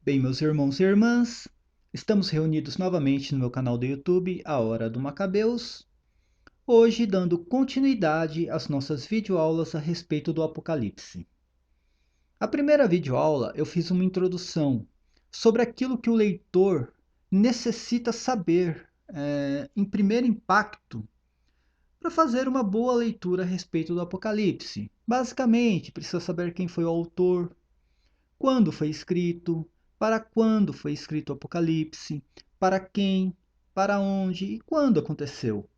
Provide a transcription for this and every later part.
Bem, meus irmãos e irmãs, estamos reunidos novamente no meu canal do YouTube, A Hora do Macabeus, hoje dando continuidade às nossas videoaulas a respeito do Apocalipse. A primeira videoaula eu fiz uma introdução sobre aquilo que o leitor necessita saber em primeiro impacto para fazer uma boa leitura a respeito do Apocalipse. Basicamente, precisa saber quem foi o autor, quando foi escrito, para quando foi escrito o Apocalipse, para quem, para onde e quando aconteceu.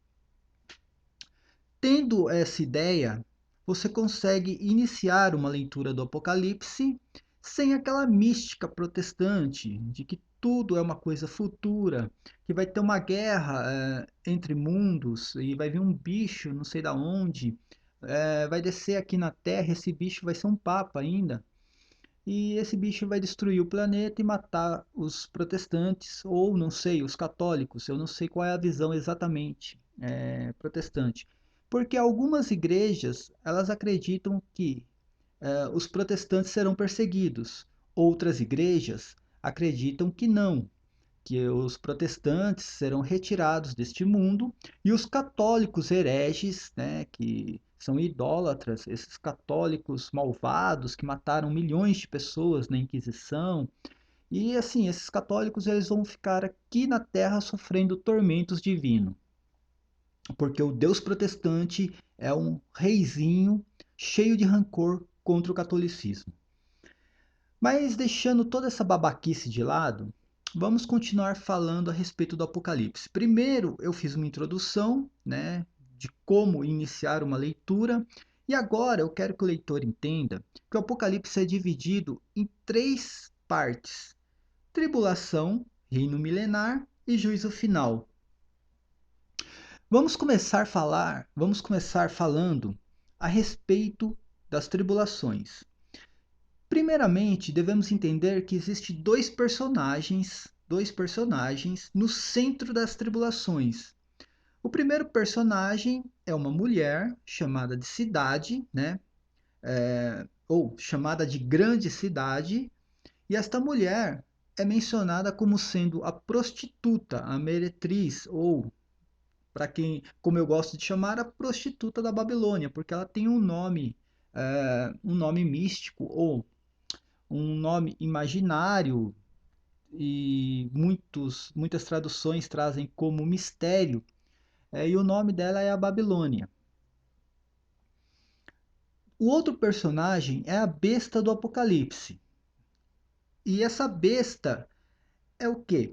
Tendo essa ideia, você consegue iniciar uma leitura do Apocalipse sem aquela mística protestante de que tudo é uma coisa futura, que vai ter uma guerra entre mundos e vai vir um bicho não sei da onde, vai descer aqui na Terra, esse bicho vai ser um papa ainda. E esse bicho vai destruir o planeta e matar os protestantes, ou não sei, os católicos. Eu não sei qual é a visão exatamente protestante. Porque algumas igrejas, elas acreditam que os protestantes serão perseguidos. Outras igrejas acreditam que não, que os protestantes serão retirados deste mundo e os católicos hereges, né, que são idólatras, esses católicos malvados que mataram milhões de pessoas na Inquisição, e assim, esses católicos eles vão ficar aqui na Terra sofrendo tormentos divinos, porque o Deus protestante é um reizinho cheio de rancor contra o catolicismo. Mas deixando toda essa babaquice de lado, vamos continuar falando a respeito do Apocalipse. Primeiro, eu fiz uma introdução, né, de como iniciar uma leitura, e agora eu quero que o leitor entenda que o Apocalipse é dividido em três partes: tribulação, reino milenar e juízo final. Vamos começar falando a respeito das tribulações. Primeiramente, devemos entender que existem dois personagens no centro das tribulações. O primeiro personagem é uma mulher chamada de Cidade, né? Ou chamada de Grande Cidade, e esta mulher é mencionada como sendo a prostituta, a meretriz, ou para quem, como eu gosto de chamar, a prostituta da Babilônia, porque ela tem um nome místico ou um nome imaginário e muitas traduções trazem como mistério, e o nome dela é a Babilônia. O outro personagem é a besta do Apocalipse. E essa besta é o quê?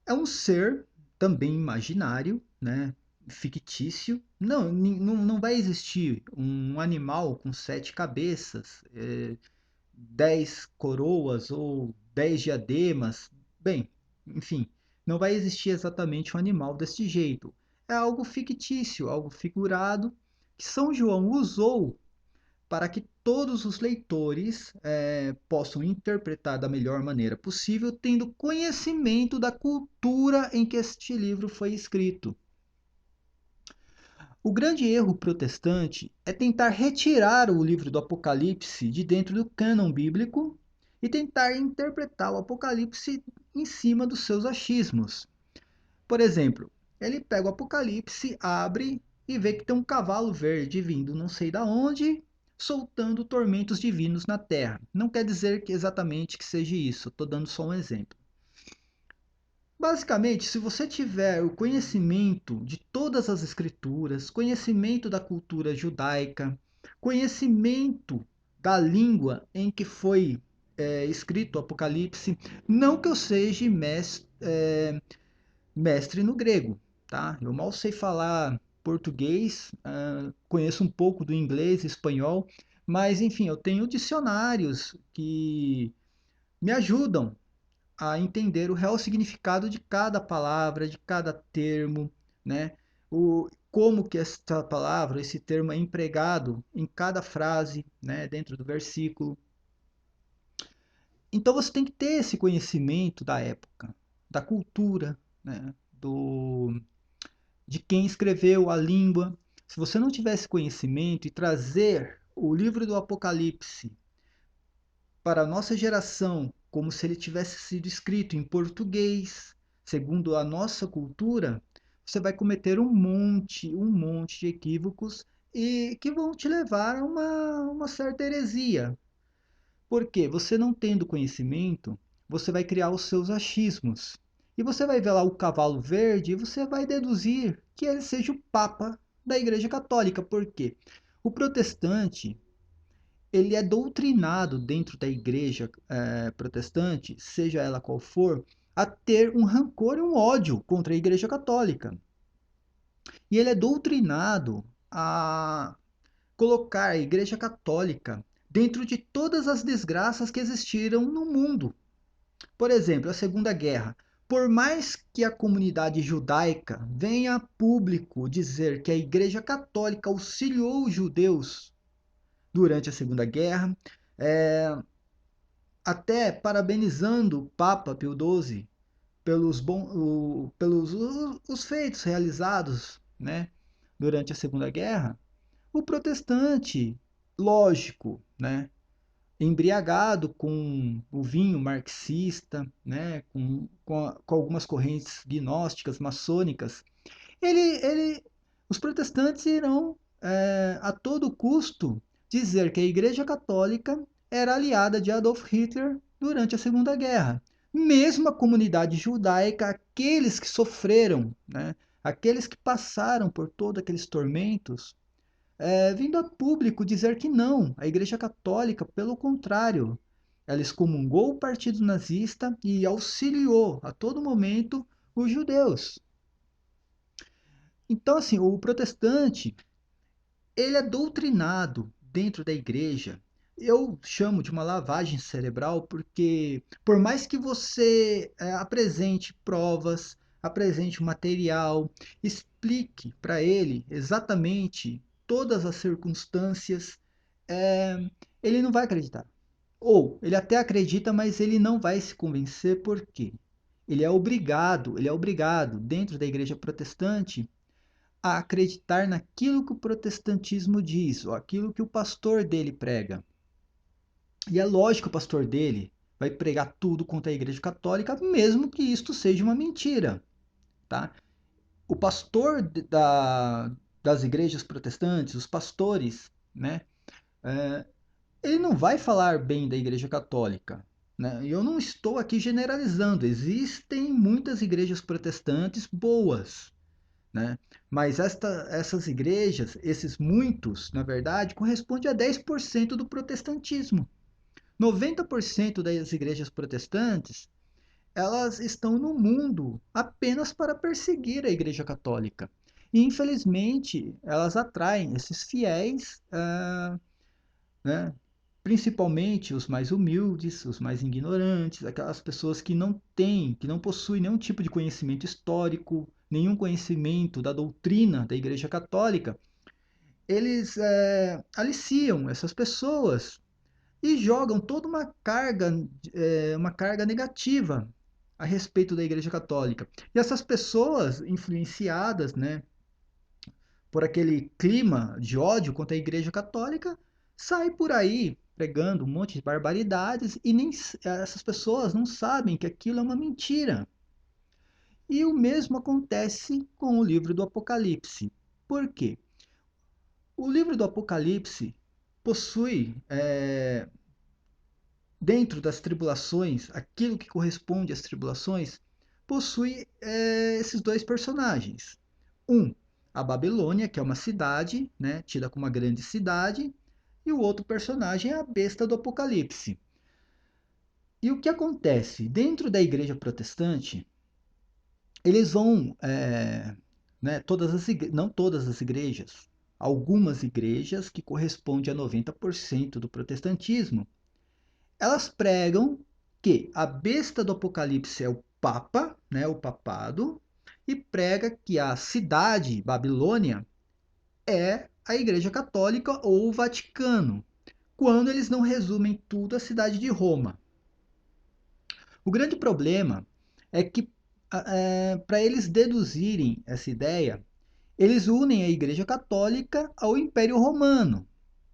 É um ser também imaginário, né? Fictício. Não vai existir um animal com 7 cabeças, 10 coroas ou 10 diademas. Bem, enfim, não vai existir exatamente um animal desse jeito. É algo fictício, algo figurado, que São João usou para que todos os leitores possam interpretar da melhor maneira possível, tendo conhecimento da cultura em que este livro foi escrito. O grande erro protestante é tentar retirar o livro do Apocalipse de dentro do cânon bíblico e tentar interpretar o Apocalipse em cima dos seus achismos. Por exemplo, ele pega o Apocalipse, abre e vê que tem um cavalo verde vindo não sei da onde, soltando tormentos divinos na terra. Não quer dizer que exatamente que seja isso, estou dando só um exemplo. Basicamente, se você tiver o conhecimento de todas as escrituras, conhecimento da cultura judaica, conhecimento da língua em que foi escrito o Apocalipse, não que eu seja mestre no grego, tá? Eu mal sei falar português, conheço um pouco do inglês e espanhol, mas enfim, eu tenho dicionários que me ajudam a entender o real significado de cada palavra, de cada termo, né? Como que esta palavra, esse termo é empregado em cada frase, né, dentro do versículo. Então você tem que ter esse conhecimento da época, da cultura, né, de quem escreveu a língua. Se você não tiver esse conhecimento e trazer o livro do Apocalipse para a nossa geração como se ele tivesse sido escrito em português. Segundo a nossa cultura, você vai cometer um monte de equívocos e que vão te levar a uma certa heresia. Porque você não tendo conhecimento, você vai criar os seus achismos. E você vai ver lá o cavalo verde e você vai deduzir que ele seja o Papa da Igreja Católica. Por quê? O protestante, ele é doutrinado dentro da igreja protestante, seja ela qual for, a ter um rancor e um ódio contra a igreja católica. E ele é doutrinado a colocar a igreja católica dentro de todas as desgraças que existiram no mundo. Por exemplo, a Segunda Guerra. Por mais que a comunidade judaica venha a público dizer que a Igreja Católica auxiliou os judeus durante a Segunda Guerra, é, até parabenizando o Papa Pio XII pelos os feitos realizados, né, durante a Segunda Guerra, o protestante, lógico, né, embriagado com o vinho marxista, né, com algumas correntes gnósticas, maçônicas, os protestantes irão, a todo custo, dizer que a Igreja Católica era aliada de Adolf Hitler durante a Segunda Guerra. Mesmo a comunidade judaica, aqueles que sofreram, né, aqueles que passaram por todos aqueles tormentos, vindo a público dizer que não, a Igreja Católica, pelo contrário, ela excomungou o partido nazista e auxiliou a todo momento os judeus. Então, assim, o protestante, ele é doutrinado dentro da igreja. Eu chamo de uma lavagem cerebral porque, por mais que você apresente provas, apresente material, explique para ele exatamente todas as circunstâncias, é, ele não vai acreditar. Ou ele até acredita, mas ele não vai se convencer porque ele é obrigado dentro da igreja protestante a acreditar naquilo que o protestantismo diz, ou aquilo que o pastor dele prega. E é lógico que o pastor dele vai pregar tudo contra a Igreja Católica, mesmo que isto seja uma mentira. Tá? O pastor das igrejas protestantes, os pastores, né, ele não vai falar bem da Igreja Católica. Né? Eu não estou aqui generalizando, existem muitas igrejas protestantes boas, né? Mas essas igrejas, esses muitos, na verdade, corresponde a 10% do protestantismo. 90% das igrejas protestantes, elas estão no mundo apenas para perseguir a Igreja Católica. E, infelizmente, elas atraem esses fiéis, né? Principalmente os mais humildes, os mais ignorantes, aquelas pessoas que não têm, que não possuem nenhum tipo de conhecimento histórico, nenhum conhecimento da doutrina da Igreja Católica. Eles aliciam essas pessoas e jogam toda uma carga negativa a respeito da Igreja Católica. E essas pessoas influenciadas, né, por aquele clima de ódio contra a Igreja Católica, sai por aí pregando um monte de barbaridades e nem essas pessoas não sabem que aquilo é uma mentira. E o mesmo acontece com o livro do Apocalipse. Por quê? O livro do Apocalipse possui, dentro das tribulações, aquilo que corresponde às tribulações, possui esses dois personagens. Um, a Babilônia, que é uma cidade, né, tida como uma grande cidade, e o outro personagem é a besta do Apocalipse. E o que acontece? Dentro da igreja protestante, eles vão, né, não todas as igrejas, algumas igrejas que correspondem a 90% do protestantismo, elas pregam que a besta do Apocalipse é o Papa, né, o papado, e prega que a cidade Babilônia é a Igreja Católica ou o Vaticano, quando eles não resumem tudo à cidade de Roma. O grande problema é que, para eles deduzirem essa ideia, eles unem a Igreja Católica ao Império Romano.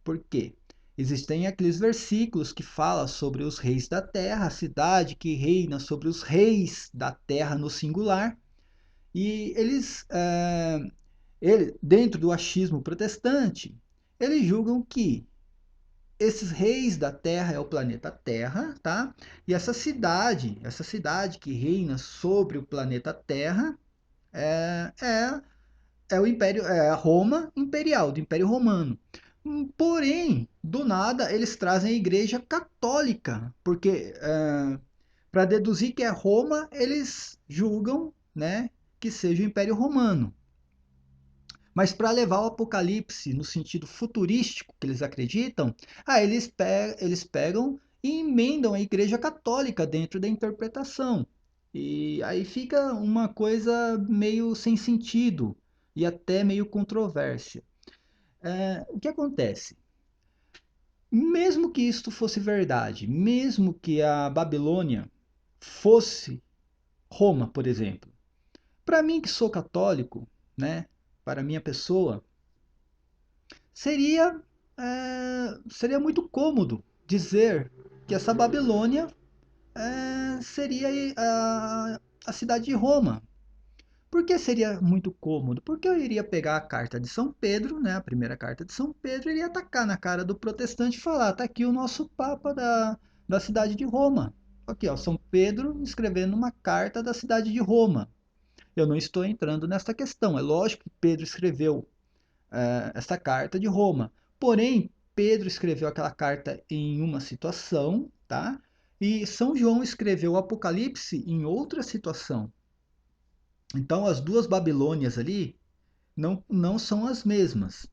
Por quê? Existem aqueles versículos que falam sobre os reis da terra, a cidade que reina sobre os reis da terra no singular. E dentro do achismo protestante, eles julgam que esses reis da Terra é o planeta Terra, tá? E essa cidade que reina sobre o planeta Terra é o Império, é a Roma Imperial, do Império Romano. Porém, do nada, eles trazem a Igreja Católica, porque para deduzir que é Roma, eles julgam, né, que seja o Império Romano. Mas para levar o Apocalipse no sentido futurístico que eles acreditam, eles pegam e emendam a Igreja Católica dentro da interpretação. E aí fica uma coisa meio sem sentido e até meio controvérsia. O que acontece? Mesmo que isto fosse verdade, mesmo que a Babilônia fosse Roma, por exemplo, para mim que sou católico, né, para minha pessoa, seria, seria muito cômodo dizer que essa Babilônia seria a cidade de Roma. Por que seria muito cômodo? Porque eu iria pegar a carta de São Pedro, né, a primeira carta de São Pedro, e iria atacar na cara do protestante e falar: tá aqui o nosso Papa da cidade de Roma. Aqui, ó, São Pedro escrevendo uma carta da cidade de Roma. Eu não estou entrando nessa questão. É lógico que Pedro escreveu essa carta de Roma. Porém, Pedro escreveu aquela carta em uma situação, tá? E São João escreveu o Apocalipse em outra situação. Então, as duas Babilônias ali não são as mesmas.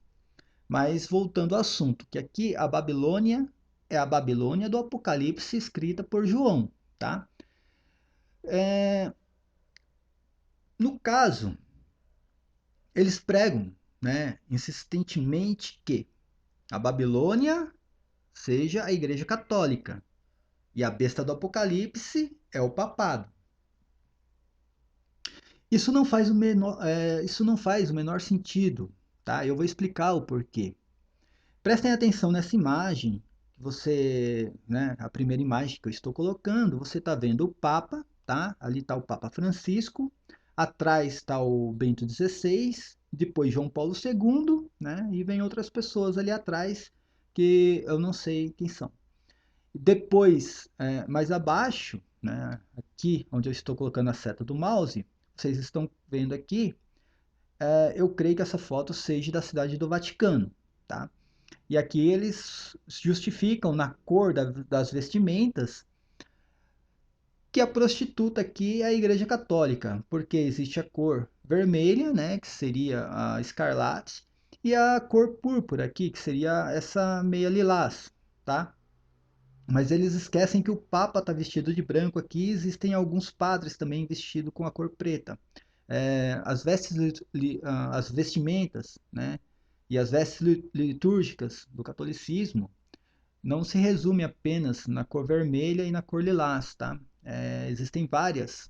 Mas voltando ao assunto, que aqui a Babilônia é a Babilônia do Apocalipse escrita por João, tá? É, no caso, eles pregam, né, insistentemente que a Babilônia seja a Igreja Católica e a besta do Apocalipse é o papado. Isso não faz o menor sentido, tá? Eu vou explicar o porquê. Prestem atenção nessa imagem, né, a primeira imagem que eu estou colocando, você está vendo o Papa, tá? Ali está o Papa Francisco, atrás está o Bento XVI, depois João Paulo II, né? E vem outras pessoas ali atrás que eu não sei quem são. Depois, mais abaixo, né, aqui onde eu estou colocando a seta do mouse, vocês estão vendo aqui, eu creio que essa foto seja da cidade do Vaticano, tá? E aqui eles justificam na cor das vestimentas que a prostituta aqui é a Igreja Católica, porque existe a cor vermelha, né, que seria a escarlate, e a cor púrpura aqui, que seria essa meia lilás, tá? Mas eles esquecem que o Papa está vestido de branco aqui, existem alguns padres também vestidos com a cor preta. As vestimentas, né, e as vestes litúrgicas do catolicismo não se resume apenas na cor vermelha e na cor lilás, tá? Existem várias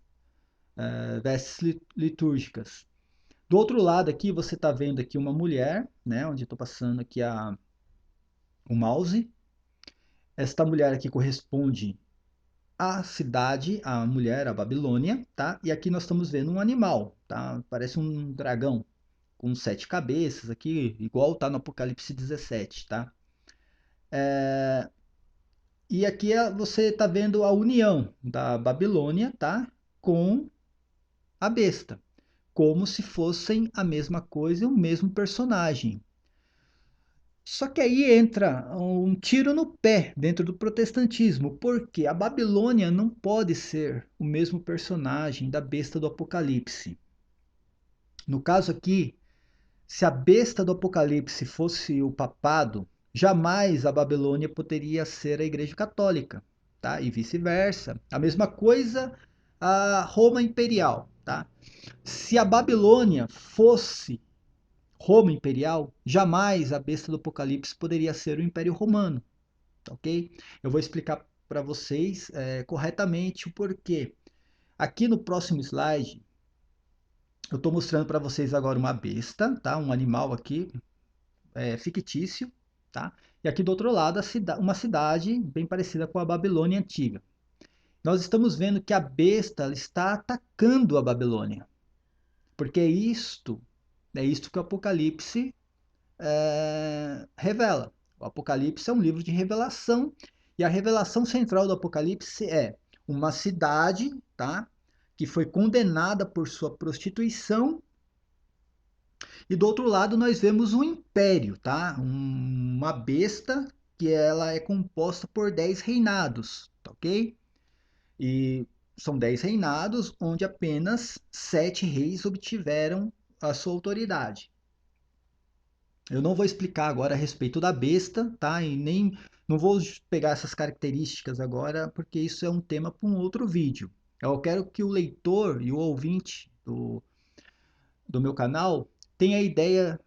vestes litúrgicas. Do outro lado aqui você está vendo aqui uma mulher, né, onde estou passando aqui o mouse. Esta mulher aqui corresponde à cidade, à mulher, a Babilônia, tá? E aqui nós estamos vendo um animal, tá? Parece um dragão com 7 cabeças aqui, igual tá no Apocalipse 17, tá? E aqui você está vendo a união da Babilônia, tá? Com a besta, como se fossem a mesma coisa e o mesmo personagem. Só que aí entra um tiro no pé dentro do protestantismo, porque a Babilônia não pode ser o mesmo personagem da besta do Apocalipse. No caso aqui, se a besta do Apocalipse fosse o papado, jamais a Babilônia poderia ser a Igreja Católica, tá? E vice-versa. A mesma coisa a Roma Imperial, tá? Se a Babilônia fosse Roma Imperial, jamais a besta do Apocalipse poderia ser o Império Romano, ok? Eu vou explicar para vocês corretamente o porquê. Aqui no próximo slide, eu estou mostrando para vocês agora uma besta, tá? Um animal aqui fictício, tá? E aqui do outro lado, uma cidade bem parecida com a Babilônia antiga. Nós estamos vendo que a besta ela está atacando a Babilônia. Porque é isto que o Apocalipse revela. O Apocalipse é um livro de revelação, e a revelação central do Apocalipse é uma cidade, tá, que foi condenada por sua prostituição, e do outro lado nós vemos um império, tá, uma besta que ela é composta por 10 reinados, tá, ok? E são 10 reinados onde apenas 7 reis obtiveram a sua autoridade. Eu não vou explicar agora a respeito da besta, tá? E nem não vou pegar essas características agora, porque isso é um tema para um outro vídeo. Eu quero que o leitor e o ouvinte do meu canal tenha a ideia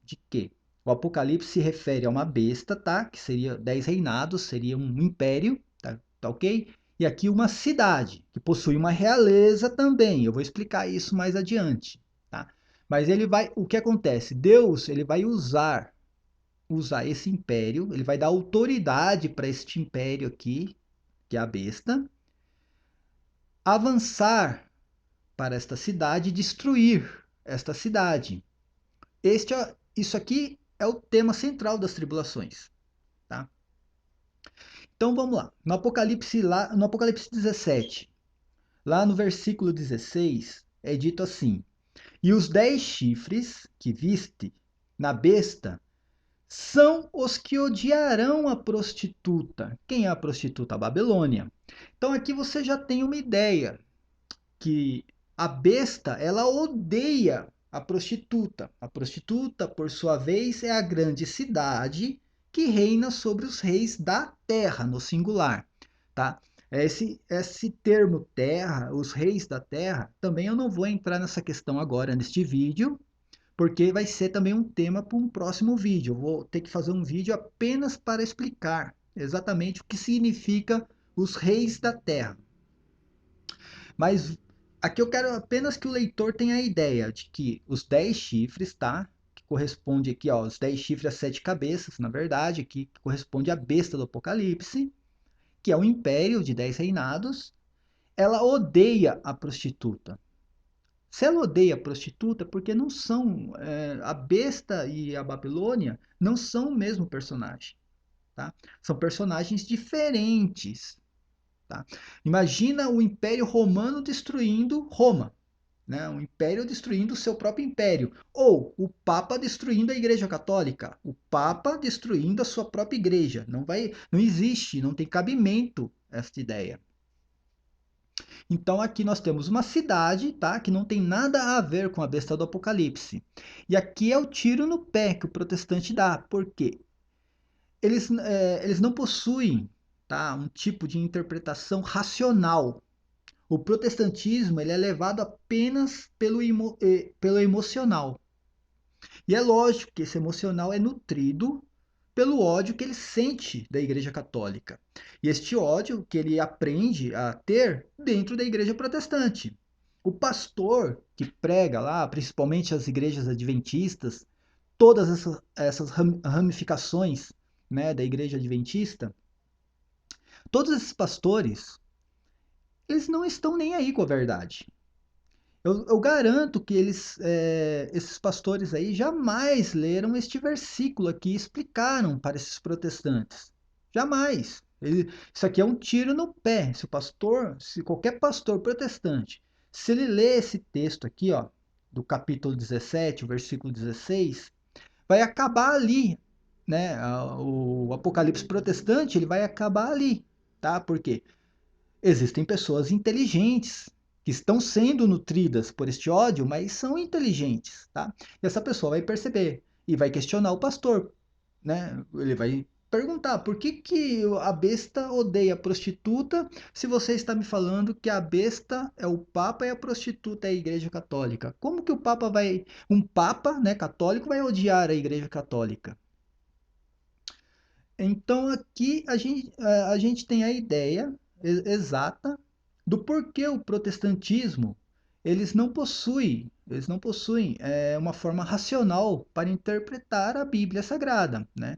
de que o Apocalipse se refere a uma besta, tá? Que seria 10 reinados, seria um império, tá ok? E aqui uma cidade, que possui uma realeza também. Eu vou explicar isso mais adiante, tá? Mas o que acontece? Deus, ele vai usar esse império, ele vai dar autoridade para este império aqui, que é a besta, avançar para esta cidade e destruir esta cidade. Isso aqui é o tema central das tribulações, tá? Então vamos lá. No Apocalipse 17, lá no versículo 16, é dito assim: E os 10 chifres que viste na besta são os que odiarão a prostituta. Quem é a prostituta? A Babilônia. Então aqui você já tem uma ideia que a besta, ela odeia a prostituta. A prostituta, por sua vez, é a grande cidade que reina sobre os reis da terra, no singular, tá? Esse termo terra, os reis da terra, também eu não vou entrar nessa questão agora neste vídeo, porque vai ser também um tema para um próximo vídeo. Eu vou ter que fazer um vídeo apenas para explicar exatamente o que significa os reis da terra. Mas aqui eu quero apenas que o leitor tenha a ideia de que os 10 chifres, tá? Que corresponde aqui, ó, os 10 chifres a 7 cabeças, na verdade, que corresponde à besta do Apocalipse, que é um império de 10 reinados. Ela odeia a prostituta. Se ela odeia a prostituta, porque não são. A besta e a Babilônia não são o mesmo personagem. Tá? São personagens diferentes. Tá? Imagina o Império Romano destruindo Roma, né? Um império destruindo o seu próprio império, ou o Papa destruindo a Igreja Católica, o Papa destruindo a sua própria igreja. Não existe, não tem cabimento esta ideia. Então aqui nós temos uma cidade, tá, que não tem nada a ver com a besta do Apocalipse. E aqui é o tiro no pé que o protestante dá, porque eles não possuem, tá, um tipo de interpretação racional. O protestantismo ele é levado apenas pelo emocional. E é lógico que esse emocional é nutrido pelo ódio que ele sente da Igreja Católica. E este ódio que ele aprende a ter dentro da Igreja Protestante. O pastor que prega lá, principalmente as igrejas adventistas, todas essas ramificações, né, da Igreja Adventista, todos esses pastores, eles não estão nem aí com a verdade. Eu garanto que esses pastores aí jamais leram este versículo aqui e explicaram para esses protestantes. Jamais. Isso aqui é um tiro no pé. Se qualquer pastor protestante, se ele ler esse texto aqui, ó, do capítulo 17, o versículo 16, vai acabar ali, né? O Apocalipse protestante, ele vai acabar ali, tá? Porque existem pessoas inteligentes que estão sendo nutridas por este ódio, mas são inteligentes, tá? E essa pessoa vai perceber e vai questionar o pastor, né? Ele vai perguntar por que a besta odeia a prostituta se você está me falando que a besta é o Papa e a prostituta é a Igreja Católica? Como que um Papa, né, católico vai odiar a Igreja Católica? Então aqui a gente tem a ideia exata do porquê o protestantismo eles não possuem uma forma racional para interpretar a Bíblia Sagrada, né?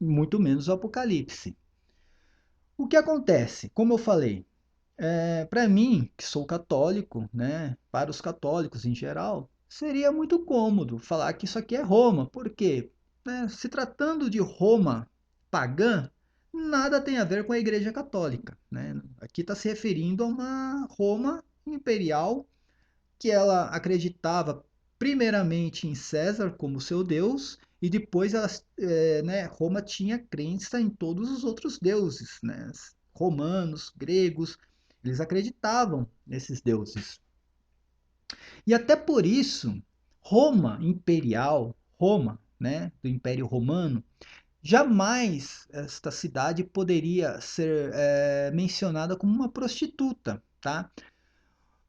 Muito menos o Apocalipse. O que acontece? Como eu falei, para mim, que sou católico, né, para os católicos em geral, seria muito cômodo falar que isso aqui é Roma. Por quê? Se tratando de Roma pagã, nada tem a ver com a Igreja Católica, né? Aqui está se referindo a uma Roma imperial que ela acreditava primeiramente em César como seu deus e depois né, Roma tinha crença em todos os outros deuses, né? Romanos, gregos, eles acreditavam nesses deuses. E até por isso, Roma imperial, Roma, né, do Império Romano, jamais esta cidade poderia ser mencionada como uma prostituta, tá?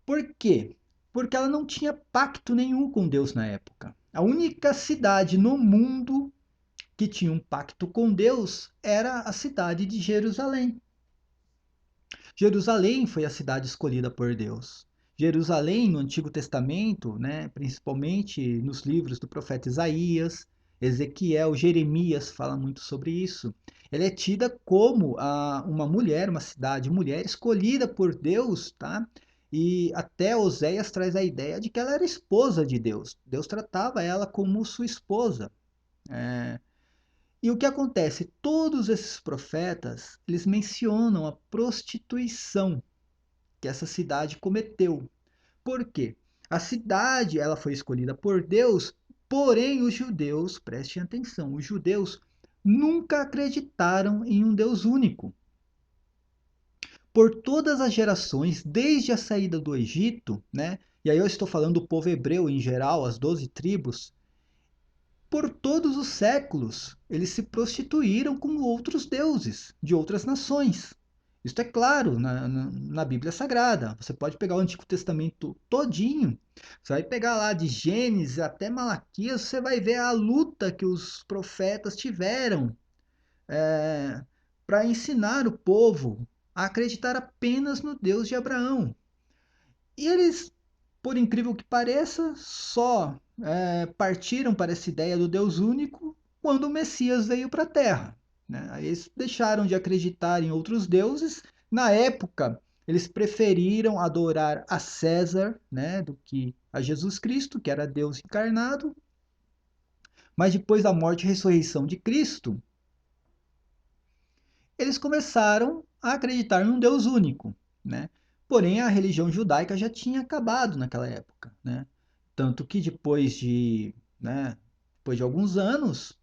Por quê? Porque ela não tinha pacto nenhum com Deus na época. A única cidade no mundo que tinha um pacto com Deus era a cidade de Jerusalém. Jerusalém foi a cidade escolhida por Deus. Jerusalém, no Antigo Testamento, né, principalmente nos livros do profeta Isaías, Ezequiel, Jeremias fala muito sobre isso. Ela é tida como uma mulher, uma cidade, mulher escolhida por Deus, tá? E até Oséias traz a ideia de que ela era esposa de Deus. Deus tratava ela como sua esposa. É, e o que acontece? Todos esses profetas, eles mencionam a prostituição que essa cidade cometeu. Por quê? A cidade, ela foi escolhida por Deus, porém os judeus, prestem atenção, os judeus nunca acreditaram em um Deus único. Por todas as gerações, desde a saída do Egito, né? E aí eu estou falando do povo hebreu em geral, as 12 tribos, por todos os séculos, eles se prostituíram com outros deuses de outras nações. Isso é claro na Bíblia Sagrada. Você pode pegar o Antigo Testamento todinho, você vai pegar lá de Gênesis até Malaquias, você vai ver a luta que os profetas tiveram para ensinar o povo a acreditar apenas no Deus de Abraão. E eles, por incrível que pareça, só partiram para essa ideia do Deus único quando o Messias veio para a Terra. Né? Eles deixaram de acreditar em outros deuses. Na época, eles preferiram adorar a César, né, do que a Jesus Cristo, que era Deus encarnado. Mas depois da morte e ressurreição de Cristo, eles começaram a acreditar num Deus único, né? Porém, a religião judaica já tinha acabado naquela época, né? Tanto que depois de alguns anos,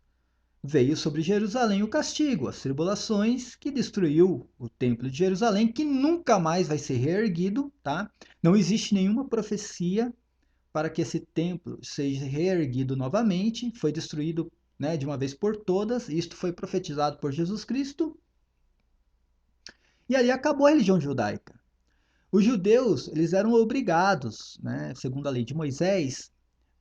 veio sobre Jerusalém o castigo, as tribulações que destruiu o templo de Jerusalém, que nunca mais vai ser reerguido, tá? Não existe nenhuma profecia para que esse templo seja reerguido novamente, foi destruído, né, de uma vez por todas. Isto foi profetizado por Jesus Cristo. E ali acabou a religião judaica. Os judeus, eles eram obrigados, né, segundo a lei de Moisés,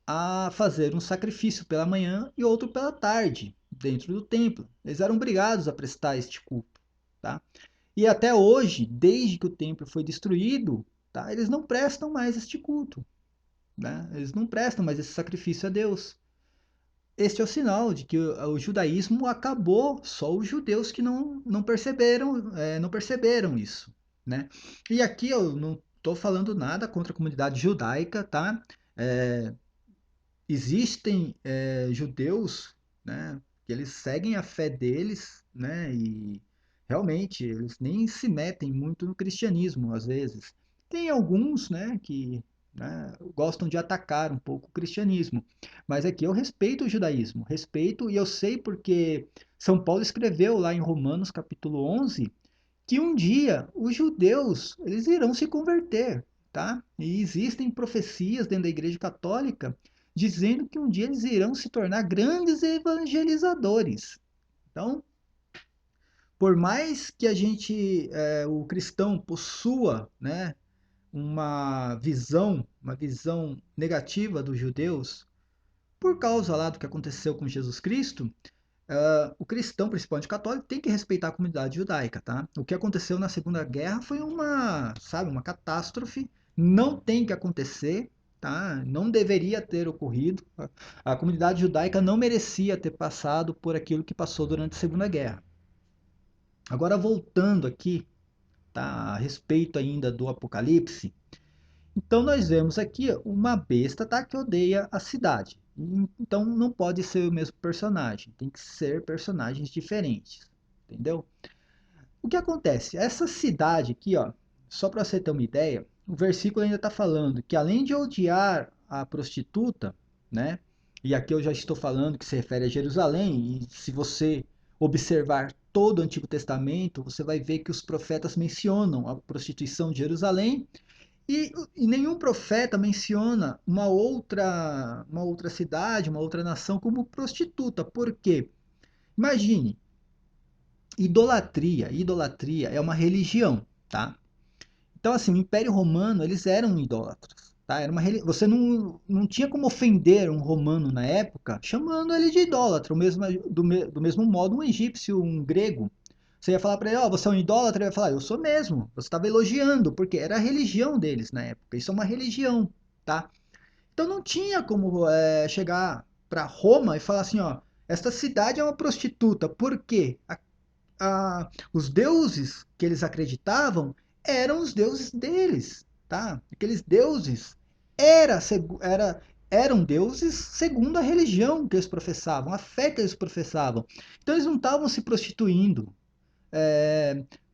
a fazer um sacrifício pela manhã e outro pela tarde, dentro do templo. Eles eram obrigados a prestar este culto, tá? E até hoje, desde que o templo foi destruído, tá, eles não prestam mais este culto, né? Eles não prestam mais esse sacrifício a Deus. Este é o sinal de que o judaísmo acabou, só os judeus que não perceberam isso, né? E aqui eu não estou falando nada contra a comunidade judaica, tá? É, existem judeus, né, que eles seguem a fé deles, né, e realmente eles nem se metem muito no cristianismo às vezes. Tem alguns, né, que, né, gostam de atacar um pouco o cristianismo, mas aqui eu respeito o judaísmo, respeito, e eu sei porque São Paulo escreveu lá em Romanos capítulo 11 que um dia os judeus eles irão se converter, tá? E existem profecias dentro da Igreja Católica dizendo que um dia eles irão se tornar grandes evangelizadores. Então, por mais que o cristão possua, né, uma visão negativa dos judeus, por causa lá do que aconteceu com Jesus Cristo, o cristão, principalmente católico, tem que respeitar a comunidade judaica, tá? O que aconteceu na Segunda Guerra foi uma catástrofe não tem que acontecer, tá? Não deveria ter ocorrido. A comunidade judaica não merecia ter passado por aquilo que passou durante a Segunda Guerra. Agora, voltando aqui, tá? A respeito ainda do Apocalipse, então nós vemos aqui uma besta, tá? Que odeia a cidade. Então não pode ser o mesmo personagem, tem que ser personagens diferentes, entendeu? O que acontece? Essa cidade aqui, ó, só para você ter uma ideia, o versículo ainda está falando que além de odiar a prostituta, né? E aqui eu já estou falando que se refere a Jerusalém, e se você observar todo o Antigo Testamento, você vai ver que os profetas mencionam a prostituição de Jerusalém e nenhum profeta menciona uma outra cidade, uma outra nação como prostituta. Por quê? Imagine, idolatria é uma religião, tá? Então, assim, o Império Romano, eles eram idólatras, tá? Você não tinha como ofender um romano na época chamando ele de idólatra, do mesmo modo um egípcio, um grego. Você ia falar para ele, ó, você é um idólatra, ele vai falar, eu sou mesmo. Você estava elogiando, porque era a religião deles na época. Isso é uma religião, tá? Então não tinha como chegar para Roma e falar assim, ó, esta cidade é uma prostituta. Por quê? Os deuses que eles acreditavam eram os deuses deles, tá? Aqueles deuses era, era, eram deuses segundo a religião que eles professavam, a fé que eles professavam. Então eles não estavam se prostituindo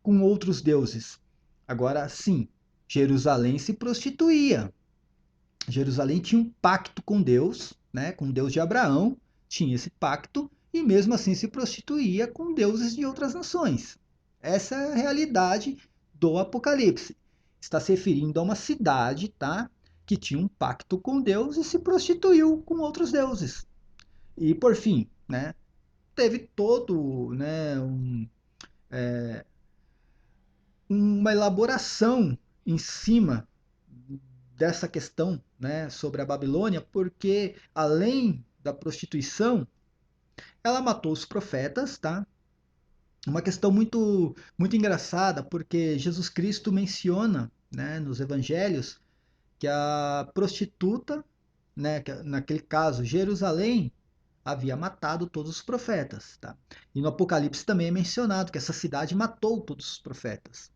com outros deuses. Agora, sim, Jerusalém se prostituía. Jerusalém tinha um pacto com Deus, né, com o Deus de Abraão, tinha esse pacto e mesmo assim se prostituía com deuses de outras nações. Essa é a realidade do Apocalipse. Está se referindo a uma cidade, tá, que tinha um pacto com Deus e se prostituiu com outros deuses. E por fim, né, teve todo, né, uma elaboração em cima dessa questão, né, sobre a Babilônia, porque além da prostituição, ela matou os profetas, tá? Uma questão muito engraçada, porque Jesus Cristo menciona, né, nos evangelhos, que a prostituta, né, que naquele caso Jerusalém, havia matado todos os profetas, tá? E no Apocalipse também é mencionado que essa cidade matou todos os profetas.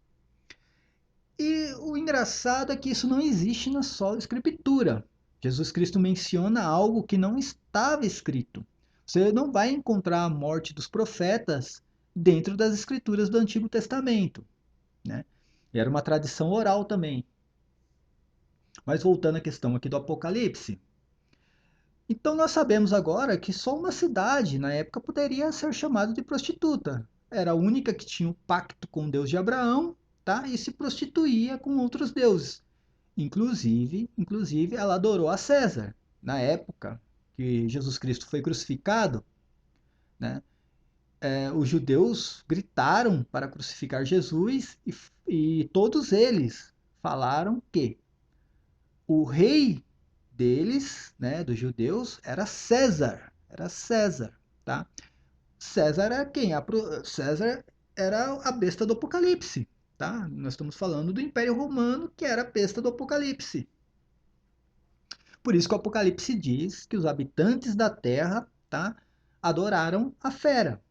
E o engraçado é que isso não existe na só escritura. Jesus Cristo menciona algo que não estava escrito. Você não vai encontrar a morte dos profetas dentro das escrituras do Antigo Testamento, né? Era uma tradição oral também. Mas voltando à questão aqui do Apocalipse. Então nós sabemos agora que só uma cidade na época poderia ser chamada de prostituta. Era a única que tinha o um pacto com o Deus de Abraão, tá? E se prostituía com outros deuses. Inclusive, ela adorou a César. Na época que Jesus Cristo foi crucificado, né, os judeus gritaram para crucificar Jesus e todos eles falaram que o rei deles, né, dos judeus, era César, tá? César era quem? César era a besta do Apocalipse, tá? Nós estamos falando do Império Romano, que era a besta do Apocalipse. Por isso que o Apocalipse diz que os habitantes da terra, tá, adoraram a fera.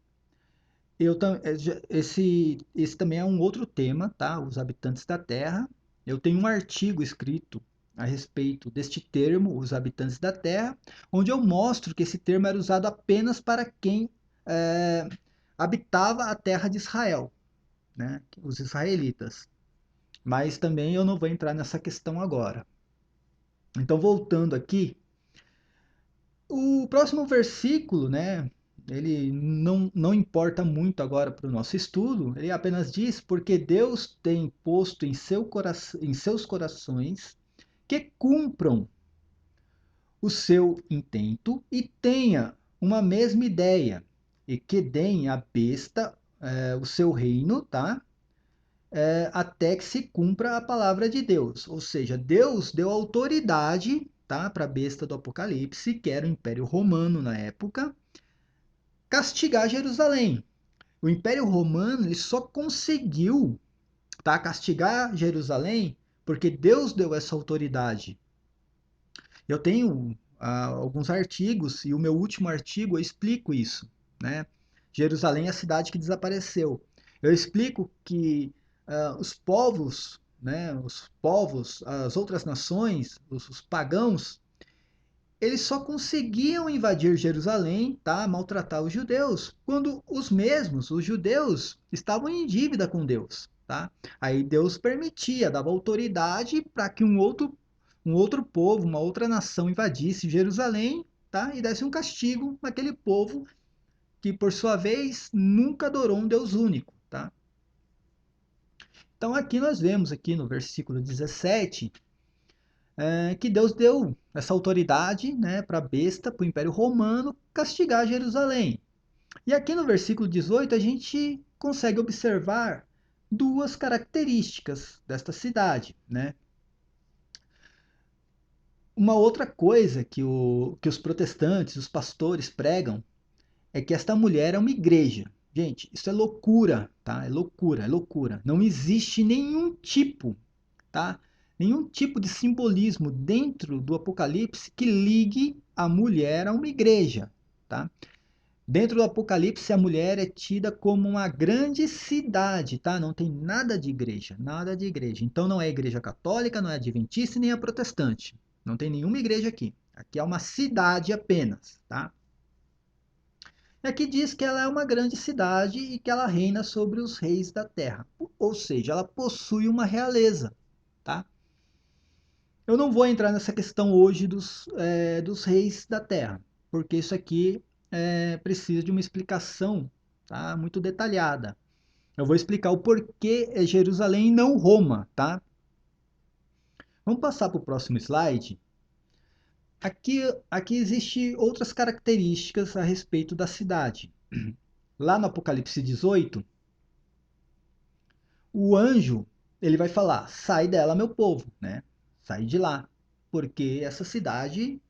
Esse também é um outro tema, tá? Os habitantes da terra. Eu tenho um artigo escrito a respeito deste termo, os habitantes da terra, onde eu mostro que esse termo era usado apenas para quem é, habitava a terra de Israel, né? Os israelitas. Mas também eu não vou entrar nessa questão agora. Então, voltando aqui, o próximo versículo, né? Ele não importa muito agora para o nosso estudo, ele apenas diz: porque Deus tem posto em seus corações que cumpram o seu intento e tenha uma mesma ideia, e que deem à besta o seu reino, tá? Até que se cumpra a palavra de Deus. Ou seja, Deus deu autoridade, tá, para a besta do Apocalipse, que era o Império Romano na época, castigar Jerusalém. O Império Romano ele só conseguiu, tá, castigar Jerusalém porque Deus deu essa autoridade. Eu tenho alguns artigos, e o meu último artigo eu explico isso, né? Jerusalém é a cidade que desapareceu. Eu explico que os povos, né, as outras nações, os pagãos, eles só conseguiam invadir Jerusalém, tá, maltratar os judeus, quando os mesmos, os judeus, estavam em dívida com Deus, tá? Aí Deus permitia, dava autoridade para que um outro povo, uma outra nação invadisse Jerusalém, tá? E desse um castigo naquele povo que, por sua vez, nunca adorou um Deus único, tá? Então aqui nós vemos aqui no versículo 17 que Deus deu essa autoridade, né, para a besta, para o Império Romano castigar Jerusalém. E aqui no versículo 18 a gente consegue observar duas características desta cidade, né? Uma outra coisa que os protestantes, os pastores pregam é que esta mulher é uma igreja. Gente, isso é loucura, tá? É loucura, é loucura. Não existe nenhum tipo, tá? Nenhum tipo de simbolismo dentro do Apocalipse que ligue a mulher a uma igreja, tá? Dentro do Apocalipse, a mulher é tida como uma grande cidade, tá? Não tem nada de igreja, nada de igreja. Então não é igreja católica, não é adventista nem é protestante. Não tem nenhuma igreja aqui. Aqui é uma cidade apenas, tá? E aqui diz que ela é uma grande cidade e que ela reina sobre os reis da terra. Ou seja, ela possui uma realeza, tá? Eu não vou entrar nessa questão hoje dos reis da terra, porque isso aqui precisa de uma explicação, tá, muito detalhada. Eu vou explicar o porquê é Jerusalém e não Roma, tá? Vamos passar para o próximo slide. Aqui existe outras características a respeito da cidade. Lá no Apocalipse 18, o anjo ele vai falar: sai dela, meu povo, né? Sai de lá, porque essa cidade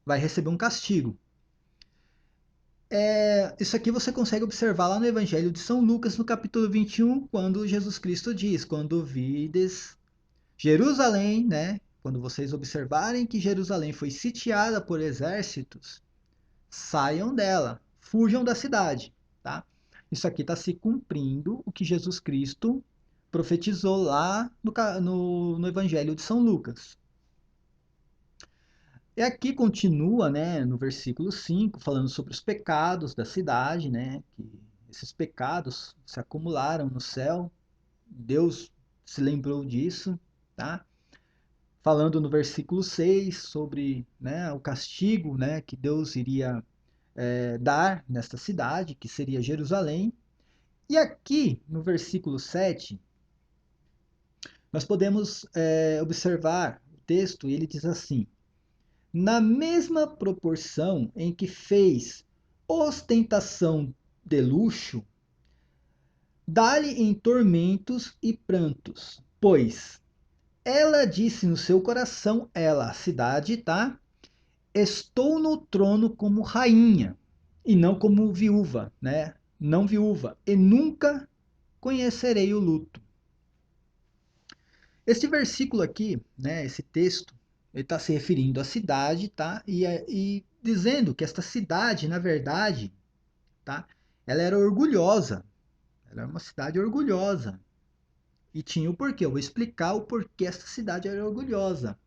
vai receber um castigo. Isso aqui você consegue observar lá no Evangelho de São Lucas, no capítulo 21, quando Jesus Cristo diz: quando vides Jerusalém, né? Quando vocês observarem que Jerusalém foi sitiada por exércitos, saiam dela, fujam da cidade, tá? Isso aqui está se cumprindo o que Jesus Cristo profetizou lá no Evangelho de São Lucas. E aqui continua, né, no versículo 5, falando sobre os pecados da cidade, né, que esses pecados se acumularam no céu, Deus se lembrou disso, tá? Falando no versículo 6 sobre, né, o castigo, né, que Deus iria dar nesta cidade, que seria Jerusalém. E aqui, no versículo 7, nós podemos observar o texto, e ele diz assim: na mesma proporção em que fez ostentação de luxo, dá-lhe em tormentos e prantos, pois ela disse no seu coração, ela, a cidade, tá? Estou no trono como rainha e não como viúva, né? Não viúva, e nunca conhecerei o luto. Este versículo aqui, né, esse texto, ele está se referindo à cidade, tá? E dizendo que esta cidade, na verdade, tá? Ela era orgulhosa. Ela era uma cidade orgulhosa. E tinha o porquê. Eu vou explicar o porquê esta cidade era orgulhosa.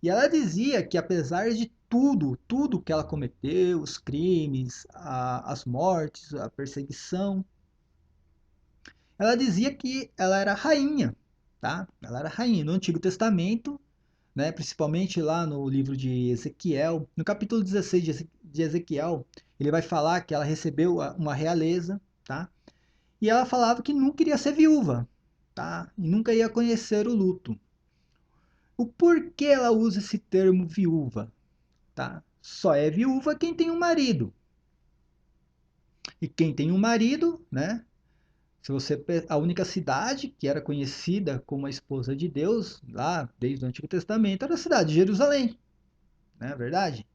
E ela dizia que apesar de tudo que ela cometeu, os crimes, as mortes, a perseguição, ela dizia que ela era rainha, tá? Ela era rainha. No Antigo Testamento, né, principalmente lá no livro de Ezequiel, no capítulo 16 de Ezequiel, ele vai falar que ela recebeu uma realeza, tá? E ela falava que nunca iria ser viúva, tá? E nunca ia conhecer o luto. O porquê ela usa esse termo viúva, tá? Só é viúva quem tem um marido. E quem tem um marido, né? Se você a única cidade que era conhecida como a esposa de Deus lá desde o Antigo Testamento era a cidade de Jerusalém, não é verdade?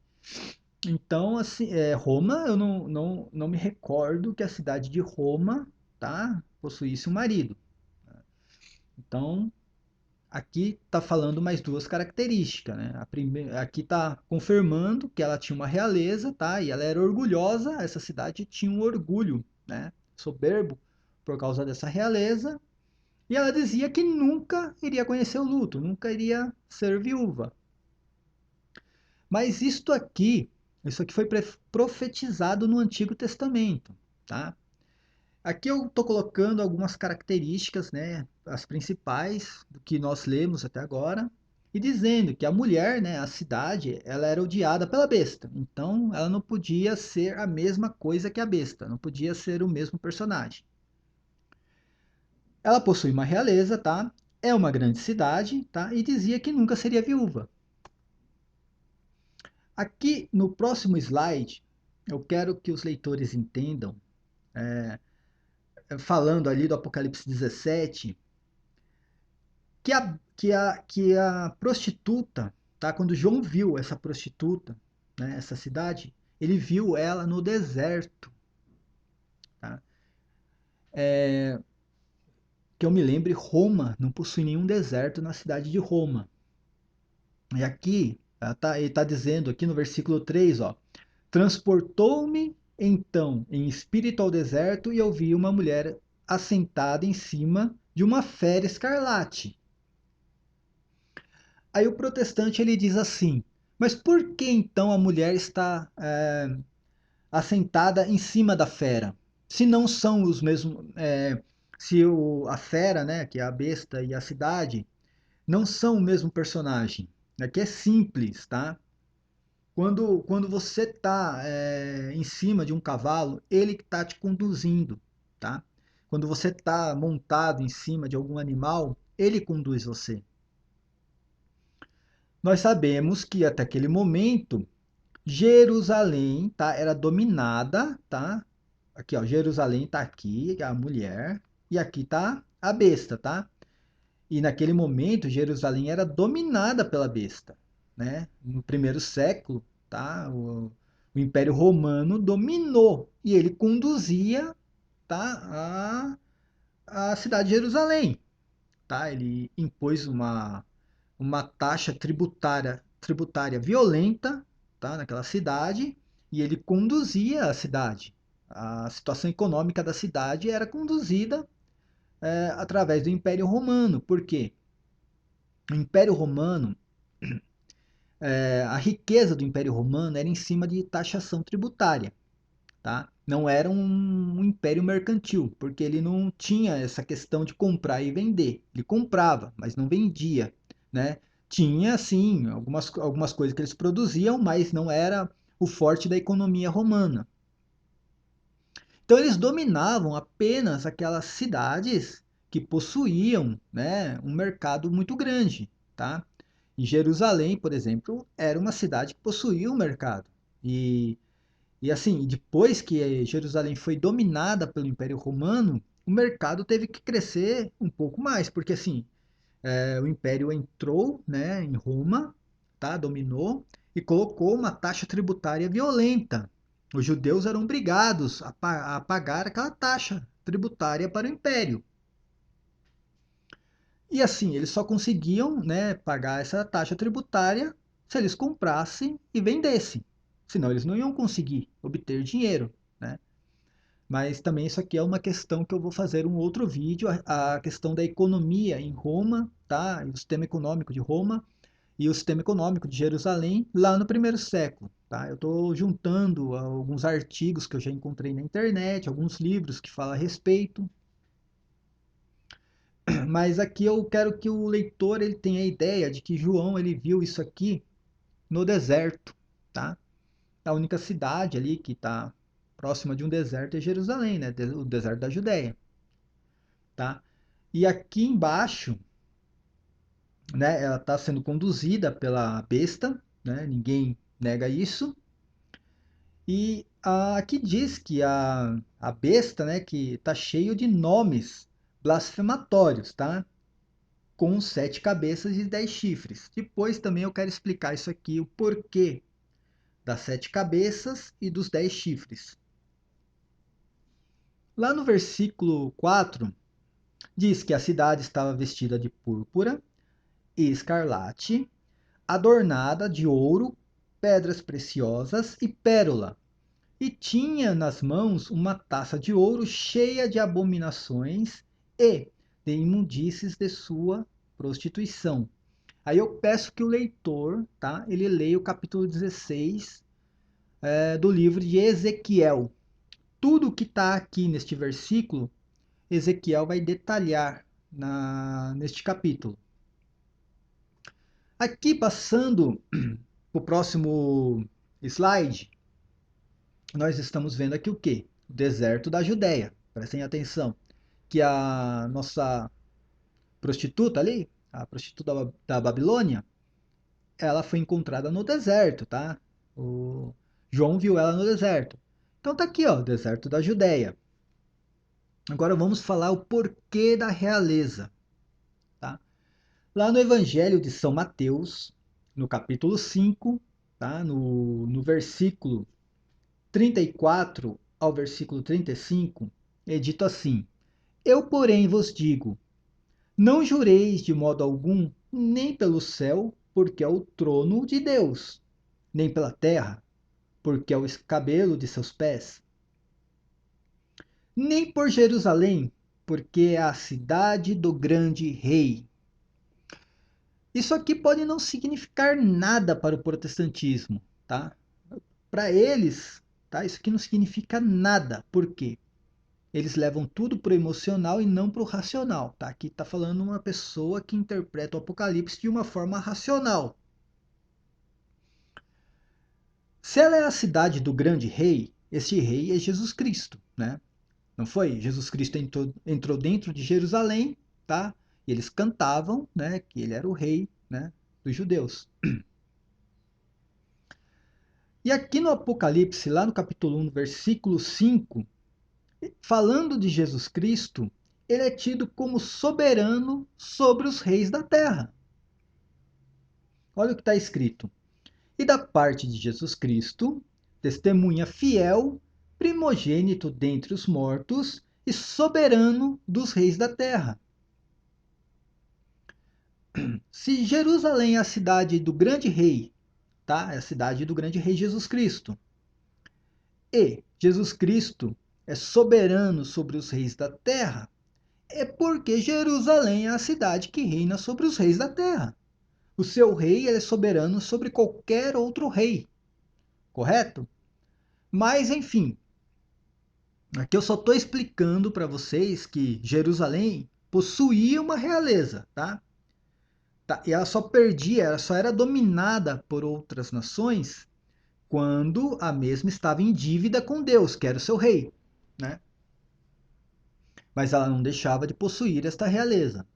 Então, assim, Roma, eu não me recordo que a cidade de Roma, tá, possuísse um marido. Então, aqui está falando mais duas características, né? Aqui está confirmando que ela tinha uma realeza, tá? E ela era orgulhosa, essa cidade tinha um orgulho, né? Soberbo por causa dessa realeza. E ela dizia que nunca iria conhecer o luto, nunca iria ser viúva. Mas isso aqui foi profetizado no Antigo Testamento, tá? Aqui eu estou colocando algumas características, né, as principais do que nós lemos até agora, e dizendo que a mulher, né, a cidade, ela era odiada pela besta. Então, ela não podia ser a mesma coisa que a besta, não podia ser o mesmo personagem. Ela possui uma realeza, tá? É uma grande cidade, tá? E dizia que nunca seria viúva. Aqui no próximo slide, eu quero que os leitores entendam, falando ali do Apocalipse 17, que a prostituta, tá? Quando João viu essa prostituta, né, essa cidade, ele viu ela no deserto. Tá? Que eu me lembre, Roma não possui nenhum deserto na cidade de Roma. E aqui, ele está dizendo aqui no versículo 3, ó, transportou-me então em espírito ao deserto e eu vi uma mulher assentada em cima de uma fera escarlate. Aí o protestante ele diz assim, mas por que então a mulher está assentada em cima da fera? Se não são os mesmos, se a fera, né, que é a besta e a cidade, não são o mesmo personagem. Aqui é simples, tá? Quando você está em cima de um cavalo, ele está te conduzindo, tá? Quando você está montado em cima de algum animal, ele conduz você. Nós sabemos que até aquele momento Jerusalém, tá, era dominada, tá? Aqui, ó, Jerusalém tá aqui, a mulher, e aqui tá a besta, tá? E naquele momento Jerusalém era dominada pela besta, né? No primeiro século, tá? O Império Romano dominou e ele conduzia, tá, a cidade de Jerusalém, tá? Ele impôs uma taxa tributária violenta, tá, naquela cidade, e ele conduzia a cidade. A situação econômica da cidade era conduzida através do Império Romano. Por quê? O Império Romano, a riqueza do Império Romano era em cima de taxação tributária. Tá? Não era um império mercantil, porque ele não tinha essa questão de comprar e vender. Ele comprava, mas não vendia, né? Tinha, sim, algumas coisas que eles produziam, mas não era o forte da economia romana. Então eles dominavam apenas aquelas cidades que possuíam, né, um mercado muito grande, tá? E Jerusalém, por exemplo, era uma cidade que possuía um mercado. E assim, depois que Jerusalém foi dominada pelo Império Romano, o mercado teve que crescer um pouco mais, porque assim, o Império entrou, né, em Roma, tá, dominou e colocou uma taxa tributária violenta. Os judeus eram obrigados a pagar aquela taxa tributária para o Império. E assim, eles só conseguiam, né, pagar essa taxa tributária se eles comprassem e vendessem. Senão eles não iam conseguir obter dinheiro, né? Mas também isso aqui é uma questão que eu vou fazer um outro vídeo, a questão da economia em Roma, tá? O sistema econômico de Roma e o sistema econômico de Jerusalém lá no primeiro século, tá? Eu estou juntando alguns artigos que eu já encontrei na internet, alguns livros que falam a respeito, mas aqui eu quero que o leitor ele tenha a ideia de que João ele viu isso aqui no deserto, tá? A única cidade ali que está próxima de um deserto é Jerusalém, né? O deserto da Judéia, tá? E aqui embaixo, né? Ela está sendo conduzida pela besta, né? Ninguém nega isso. E aqui diz que a besta, né? Que está cheio de nomes blasfematórios, tá? Com 7 cabeças e 10 chifres. Depois também eu quero explicar isso aqui, o porquê das 7 cabeças e dos 10 chifres. Lá no versículo 4, diz que a cidade estava vestida de púrpura e escarlate, adornada de ouro, pedras preciosas e pérola, e tinha nas mãos uma taça de ouro cheia de abominações e de imundícies de sua prostituição. Aí eu peço que o leitor, tá, ele leia o capítulo 16 do livro de Ezequiel. Tudo que está aqui neste versículo, Ezequiel vai detalhar neste capítulo. Aqui, passando para o próximo slide, nós estamos vendo aqui o quê? O deserto da Judéia. Prestem atenção, que a nossa prostituta ali, a prostituta da Babilônia, ela foi encontrada no deserto, tá? O João viu ela no deserto. Então tá aqui, ó, o deserto da Judéia. Agora vamos falar o porquê da realeza, tá? Lá no Evangelho de São Mateus, no capítulo 5, tá? No versículo 34 ao versículo 35, é dito assim: Eu, porém, vos digo, não jureis de modo algum, nem pelo céu, porque é o trono de Deus, nem pela terra, porque é o escabelo de seus pés, nem por Jerusalém, porque é a cidade do grande rei. Isso aqui pode não significar nada para o protestantismo, tá? Para eles, tá? Isso aqui não significa nada. Por quê? Eles levam tudo para o emocional e não para o racional, tá? Aqui está falando uma pessoa que interpreta o Apocalipse de uma forma racional. Se ela é a cidade do grande rei, esse rei é Jesus Cristo, né? Não foi? Jesus Cristo entrou dentro de Jerusalém, tá? E eles cantavam, né, que ele era o rei, né, dos judeus. E aqui no Apocalipse, lá no capítulo 1, versículo 5, falando de Jesus Cristo, ele é tido como soberano sobre os reis da terra. Olha o que está escrito. E da parte de Jesus Cristo, testemunha fiel, primogênito dentre os mortos e soberano dos reis da terra. Se Jerusalém é a cidade do grande rei, tá? É a cidade do grande rei Jesus Cristo. E Jesus Cristo é soberano sobre os reis da terra, é porque Jerusalém é a cidade que reina sobre os reis da terra. O seu rei ele é soberano sobre qualquer outro rei, correto? Mas, enfim, aqui eu só estou explicando para vocês que Jerusalém possuía uma realeza, tá? E ela só perdia, ela só era dominada por outras nações quando a mesma estava em dívida com Deus, que era o seu rei, né? Mas ela não deixava de possuir esta realeza,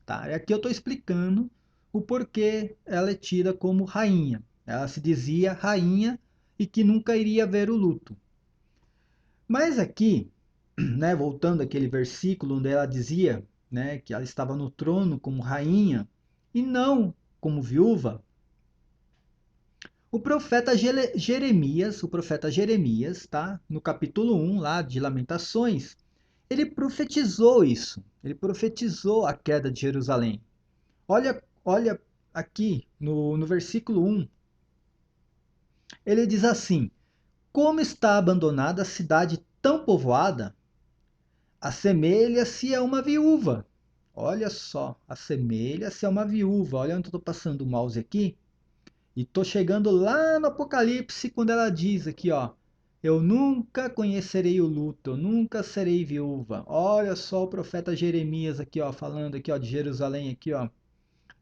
tá? E aqui eu estou explicando o porquê ela é tida como rainha. Ela se dizia rainha e que nunca iria ver o luto. Mas aqui, né, voltando àquele versículo onde ela dizia, né, que ela estava no trono como rainha e não como viúva, o profeta Jeremias, tá, no capítulo 1 lá de Lamentações, ele profetizou isso. Ele profetizou a queda de Jerusalém. Olha aqui no versículo 1. Ele diz assim: Como está abandonada a cidade tão povoada, assemelha-se a uma viúva. Olha só, assemelha-se a uma viúva. Olha onde eu estou passando o mouse aqui. E estou chegando lá no Apocalipse, quando ela diz aqui, ó. Eu nunca conhecerei o luto, eu nunca serei viúva. Olha só o profeta Jeremias aqui, ó, falando aqui, ó, de Jerusalém aqui, ó.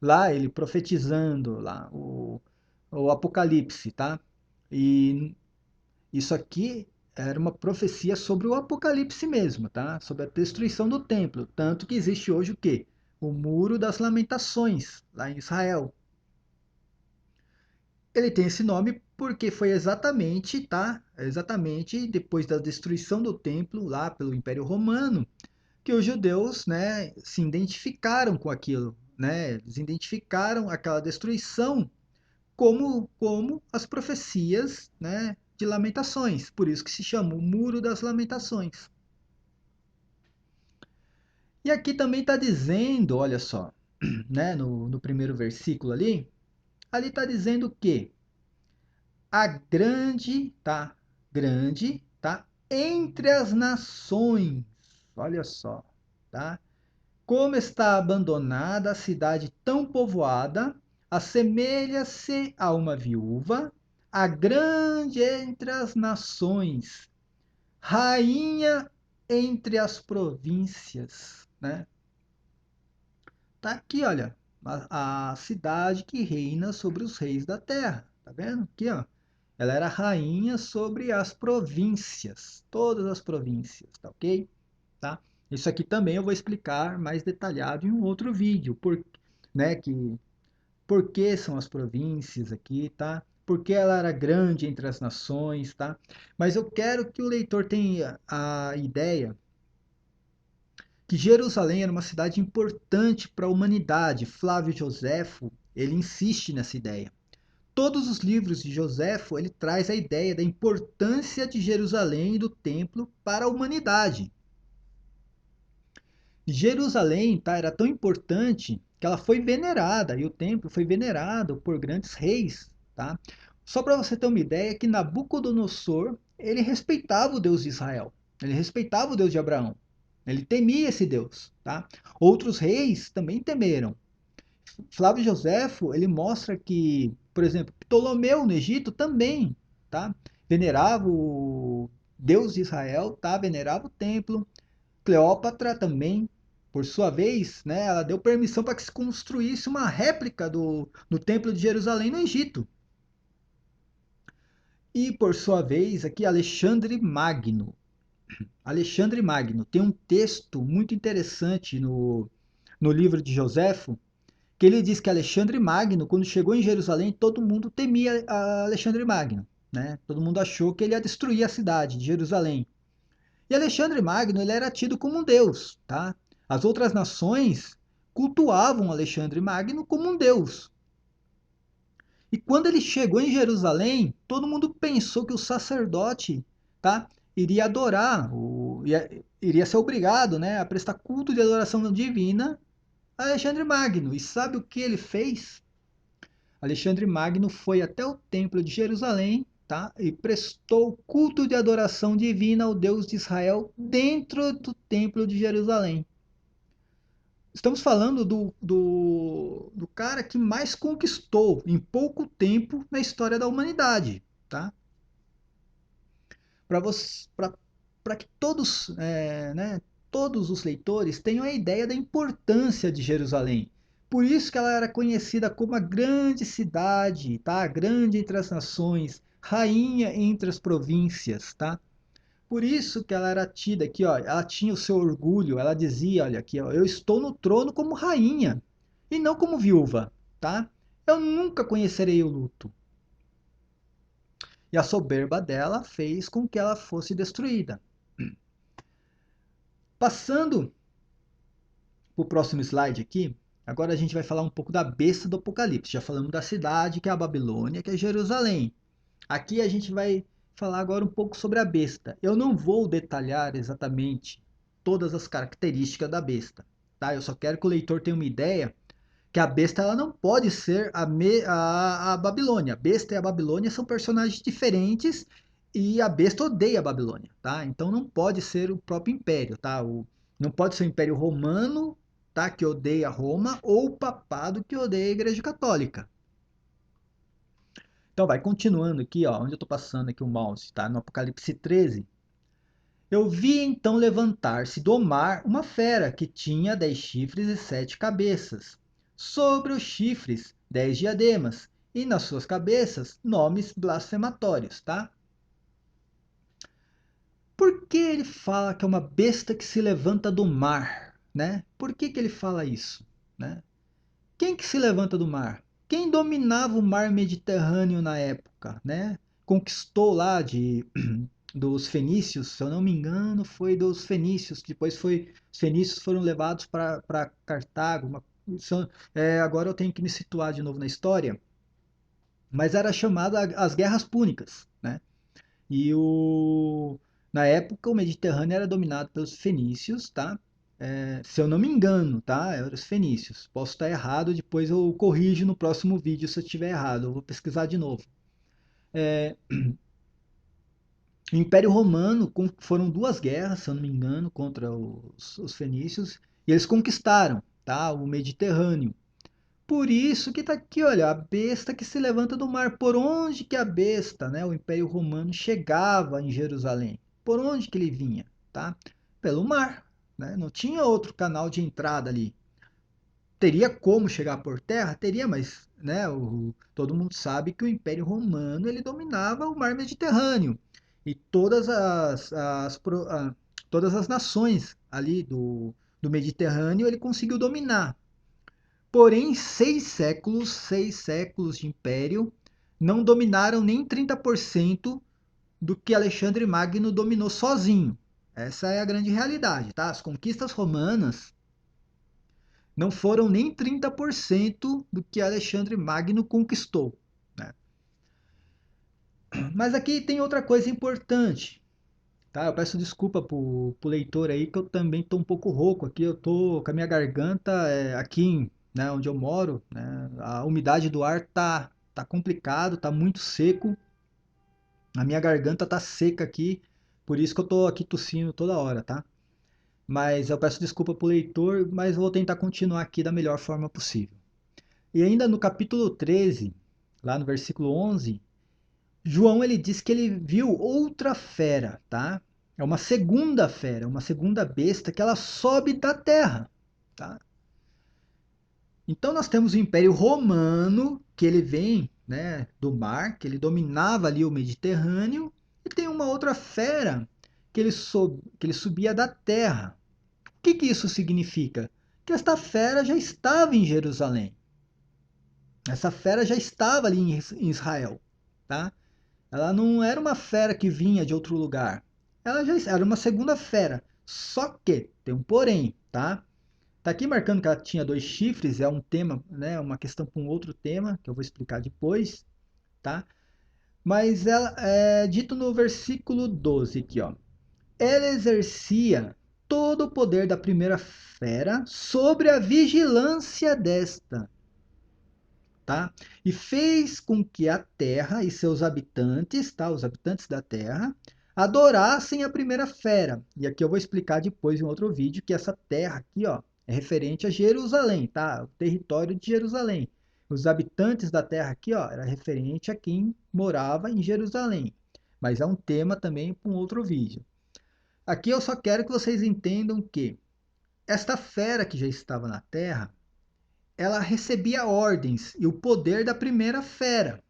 Lá ele profetizando lá o Apocalipse, tá? E isso aqui era uma profecia sobre o Apocalipse mesmo, tá? Sobre a destruição do templo, tanto que existe hoje o quê? O Muro das Lamentações, lá em Israel. Ele tem esse nome porque foi exatamente, tá? Exatamente depois da destruição do templo lá pelo Império Romano, que os judeus, né, se identificaram com aquilo, né? Eles identificaram aquela destruição como as profecias, né, de Lamentações. Por isso que se chama o Muro das Lamentações. E aqui também está dizendo, olha só, né, no primeiro versículo ali está dizendo que a grande, tá? Grande, tá? Entre as nações. Olha só, tá? Como está abandonada a cidade tão povoada, assemelha-se a uma viúva, a grande entre as nações, rainha entre as províncias, né? Tá aqui, olha, a cidade que reina sobre os reis da terra. Tá vendo? Aqui, ó. Ela era rainha sobre as províncias, todas as províncias, tá ok? Tá? Isso aqui também eu vou explicar mais detalhado em um outro vídeo, né, por que são as províncias aqui, tá? Por que ela era grande entre as nações, tá? Mas eu quero que o leitor tenha a ideia que Jerusalém era uma cidade importante para a humanidade. Flávio Joséfo, ele insiste nessa ideia. Todos os livros de Joséfo, ele traz a ideia da importância de Jerusalém e do templo para a humanidade. Jerusalém, tá, era tão importante que ela foi venerada, e o templo foi venerado por grandes reis, tá? Só para você ter uma ideia que Nabucodonosor, ele respeitava o Deus de Israel, ele respeitava o Deus de Abraão, ele temia esse Deus, tá? Outros reis também temeram. Flávio Joséfo, ele mostra que, por exemplo, Ptolomeu no Egito também, tá? Venerava o Deus de Israel, tá? Venerava o templo. Cleópatra também, por sua vez, né, ela deu permissão para que se construísse uma réplica do Templo de Jerusalém no Egito. E, por sua vez, aqui Alexandre Magno. Alexandre Magno tem um texto muito interessante no livro de Joséfo, que ele diz que Alexandre Magno, quando chegou em Jerusalém, todo mundo temia Alexandre Magno. Né? Todo mundo achou que ele ia destruir a cidade de Jerusalém. E Alexandre Magno ele era tido como um deus, tá? As outras nações cultuavam Alexandre Magno como um deus. E quando ele chegou em Jerusalém, todo mundo pensou que o sacerdote, tá, iria adorar, iria ser obrigado, né, a prestar culto de adoração divina a Alexandre Magno. E sabe o que ele fez? Alexandre Magno foi até o templo de Jerusalém, tá? E prestou culto de adoração divina ao Deus de Israel dentro do templo de Jerusalém. Estamos falando do cara que mais conquistou em pouco tempo na história da humanidade, tá? Para que todos, né, todos os leitores tenham a ideia da importância de Jerusalém. Por isso que ela era conhecida como a grande cidade, tá? Grande entre as nações, rainha entre as províncias, tá? Por isso que ela era tida aqui, ó, ela tinha o seu orgulho, ela dizia, olha aqui, ó, eu estou no trono como rainha e não como viúva, tá? Eu nunca conhecerei o luto. E a soberba dela fez com que ela fosse destruída. Passando para o próximo slide aqui, agora a gente vai falar um pouco da besta do Apocalipse. Já falamos da cidade, que é a Babilônia, que é Jerusalém. Aqui a gente vai falar agora um pouco sobre a besta. Eu não vou detalhar exatamente todas as características da besta, tá? Eu só quero que o leitor tenha uma ideia que a besta ela não pode ser a Babilônia. A besta e a Babilônia são personagens diferentes e a besta odeia a Babilônia, tá? Então não pode ser o próprio império, tá? Não pode ser o Império Romano, tá? Que odeia Roma ou o Papado que odeia a Igreja Católica. Então vai continuando aqui, ó, onde eu estou passando aqui o mouse, tá? No Apocalipse 13. Eu vi então levantar-se do mar uma fera que tinha 10 chifres e 7 cabeças. Sobre os chifres, 10 diademas, e nas suas cabeças, nomes blasfematórios, tá? Por que ele fala que é uma besta que se levanta do mar, né? Por que ele fala isso, né? Quem que se levanta do mar? Quem dominava o mar Mediterrâneo na época, né? Conquistou lá dos fenícios, se eu não me engano, foi dos fenícios. Depois os fenícios foram levados para Cartago. Agora eu tenho que me situar de novo na história, mas era chamada as Guerras Púnicas, né? E na época o Mediterrâneo era dominado pelos fenícios, tá? Se eu não me engano, tá? Eram os fenícios. Posso estar errado, depois eu corrijo no próximo vídeo se eu estiver errado. Eu vou pesquisar de novo. O Império Romano foram duas guerras, se eu não me engano, contra os fenícios, e eles conquistaram, tá? O Mediterrâneo. Por isso que está aqui, olha, a besta que se levanta do mar. Por onde que a besta, né, o Império Romano chegava em Jerusalém? Por onde que ele vinha, tá? Pelo mar, né? Não tinha outro canal de entrada ali. Teria como chegar por terra? Teria, mas, né, todo mundo sabe que o Império Romano ele dominava o mar Mediterrâneo e todas as nações ali do Mediterrâneo ele conseguiu dominar. Porém, 6 séculos de império não dominaram nem 30% do que Alexandre Magno dominou sozinho. Essa é a grande realidade, tá? As conquistas romanas não foram nem 30% do que Alexandre Magno conquistou, né? Mas aqui tem outra coisa importante, tá? Eu peço desculpa pro leitor aí que eu também estou um pouco rouco aqui, eu tô com a minha garganta aqui, né, onde eu moro, né, a umidade do ar tá complicado, tá muito seco, a minha garganta tá seca aqui, por isso que eu tô aqui tossindo toda hora, tá? Mas eu peço desculpa pro leitor, mas eu vou tentar continuar aqui da melhor forma possível. E ainda no capítulo 13, lá no versículo 11, João ele diz que ele viu outra fera, tá? É uma segunda fera, uma segunda besta que ela sobe da terra, tá? Então nós temos o Império Romano, que ele vem, né, do mar, que ele dominava ali o Mediterrâneo, e tem uma outra fera que ele subia da terra. O que que isso significa? Que esta fera já estava em Jerusalém. Essa fera já estava ali em Israel, tá? Ela não era uma fera que vinha de outro lugar. Ela já era uma segunda fera. Só que tem um porém, tá? Tá aqui marcando que ela tinha 2 chifres, é um tema, né? Uma questão com outro tema que eu vou explicar depois, tá? Mas ela é dito no versículo 12 aqui, ó. Ela exercia todo o poder da primeira fera sobre a vigilância desta, tá? E fez com que a terra e seus habitantes, tá? Os habitantes da terra, adorassem a primeira fera. E aqui eu vou explicar depois em outro vídeo que essa terra aqui, ó, é referente a Jerusalém, tá? O território de Jerusalém. Os habitantes da terra aqui, ó, era referente a quem morava em Jerusalém. Mas é um tema também para um outro vídeo. Aqui eu só quero que vocês entendam que esta fera que já estava na terra, ela recebia ordens e o poder da primeira fera,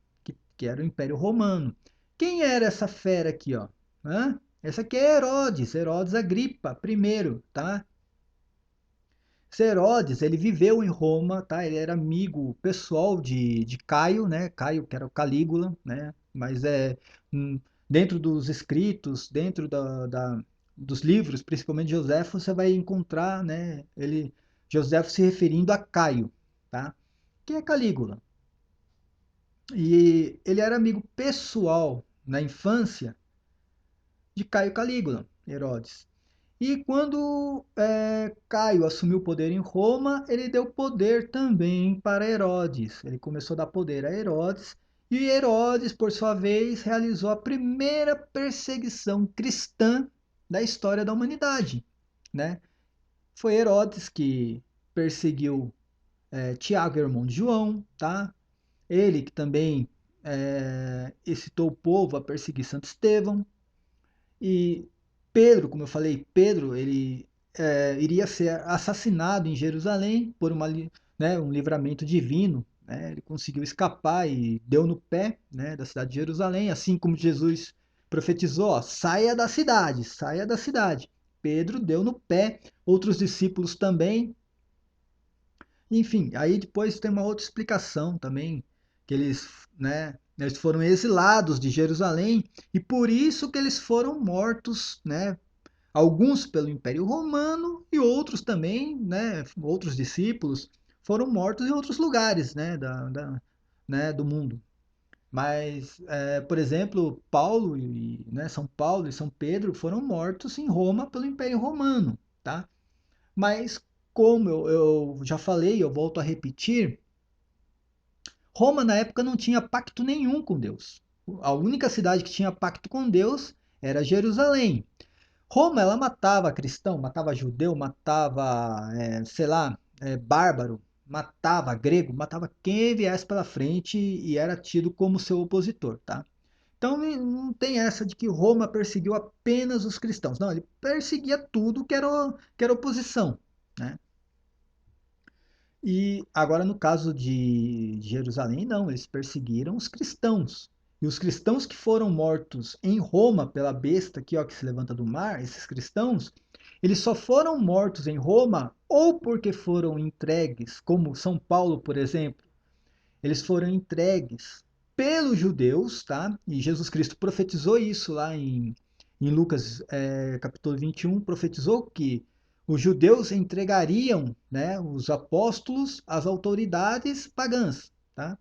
que era o Império Romano. Quem era essa fera aqui, ó? Hã? Essa aqui é Herodes, Herodes Agripa I, tá? Esse Herodes, ele viveu em Roma, tá? Ele era amigo pessoal de Caio, né? Caio, que era o Calígula, né? Mas hum, dentro dos escritos, dentro dos livros, principalmente de Joséfo, você vai encontrar, né? Joséfo se referindo a Caio, tá? Que é Calígula. E ele era amigo pessoal na infância de Caio Calígula, Herodes. E quando Caio assumiu o poder em Roma, ele deu poder também para Herodes. Ele começou a dar poder a Herodes, e Herodes, por sua vez, realizou a primeira perseguição cristã da história da humanidade, né? Foi Herodes que perseguiu Tiago, irmão de João, tá? Ele que também excitou o povo a perseguir Santo Estevão. E Pedro, como eu falei, Pedro ele iria ser assassinado em Jerusalém por né, um livramento divino. Né? Ele conseguiu escapar e deu no pé, né, da cidade de Jerusalém, assim como Jesus profetizou: ó, saia da cidade, saia da cidade. Pedro deu no pé, outros discípulos também. Enfim, aí depois tem uma outra explicação também, que eles foram exilados de Jerusalém e por isso que eles foram mortos, né? Alguns pelo Império Romano e outros também, né? Outros discípulos foram mortos em outros lugares, né? Né? Do mundo. Mas, por exemplo, Paulo né? São Paulo e São Pedro foram mortos em Roma pelo Império Romano, tá? Mas, como eu já falei, eu volto a repetir, Roma na época não tinha pacto nenhum com Deus. A única cidade que tinha pacto com Deus era Jerusalém. Roma, ela matava cristão, matava judeu, matava, sei lá, bárbaro, matava grego, matava quem viesse pela frente e era tido como seu opositor, tá? Então não tem essa de que Roma perseguiu apenas os cristãos. Não, ele perseguia tudo que era oposição, né? E agora, no caso de Jerusalém, não, eles perseguiram os cristãos. E os cristãos que foram mortos em Roma pela besta aqui, ó, que se levanta do mar, esses cristãos, eles só foram mortos em Roma ou porque foram entregues, como São Paulo, por exemplo, eles foram entregues pelos judeus, tá? E Jesus Cristo profetizou isso lá em Lucas capítulo 21, profetizou que os judeus entregariam, né, os apóstolos às autoridades pagãs, tá?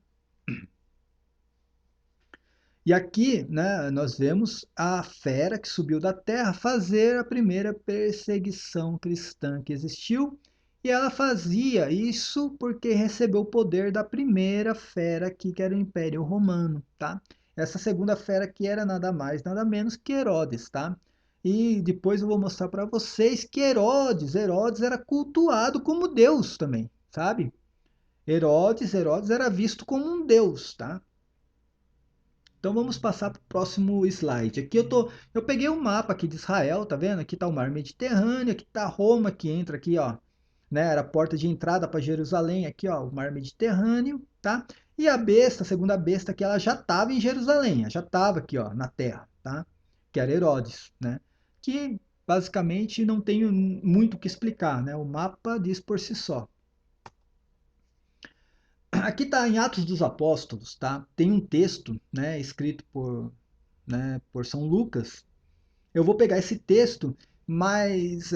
E aqui, né, nós vemos a fera que subiu da terra fazer a primeira perseguição cristã que existiu, e ela fazia isso porque recebeu o poder da primeira fera aqui, que era o Império Romano, tá? Essa segunda fera que era nada mais, nada menos que Herodes, tá? E depois eu vou mostrar para vocês que Herodes era cultuado como Deus também, sabe? Herodes era visto como um Deus, tá? Então vamos passar para o próximo slide. Aqui eu peguei um mapa aqui de Israel, tá vendo? Aqui está o Mar Mediterrâneo, aqui está Roma que entra aqui, ó, né? Era a porta de entrada para Jerusalém, aqui, ó, o Mar Mediterrâneo, tá? E a besta, a segunda besta, que ela já estava em Jerusalém, ela já estava aqui, ó, na terra, tá? Que era Herodes, né? Que basicamente não tenho muito o que explicar, né? O mapa diz por si só. Aqui está em Atos dos Apóstolos, tá? Tem um texto, né, escrito por São Lucas. Eu vou pegar esse texto, mas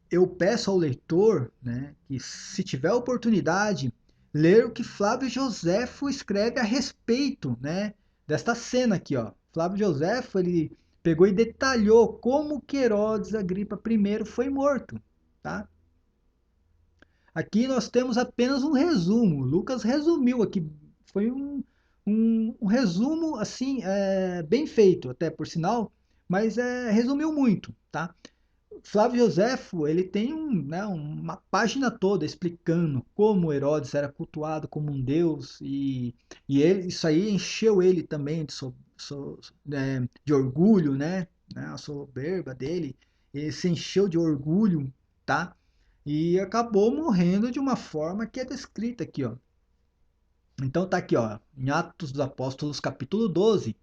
eu peço ao leitor, né, que se tiver oportunidade, ler o que Flávio Joséfo escreve a respeito, né, desta cena aqui, ó. Flávio Joséfo, ele pegou e detalhou como que Herodes Agripa I foi morto, tá? Aqui nós temos apenas um resumo. Lucas resumiu aqui. Foi um resumo assim bem feito, até por sinal, mas resumiu muito, tá? Flávio Joséfo ele tem né, uma página toda explicando como Herodes era cultuado como um deus e isso aí encheu ele também de orgulho, né? A soberba dele, ele se encheu de orgulho, tá? E acabou morrendo de uma forma que é descrita aqui, ó. Então tá aqui, ó, em Atos dos Apóstolos, capítulo 12.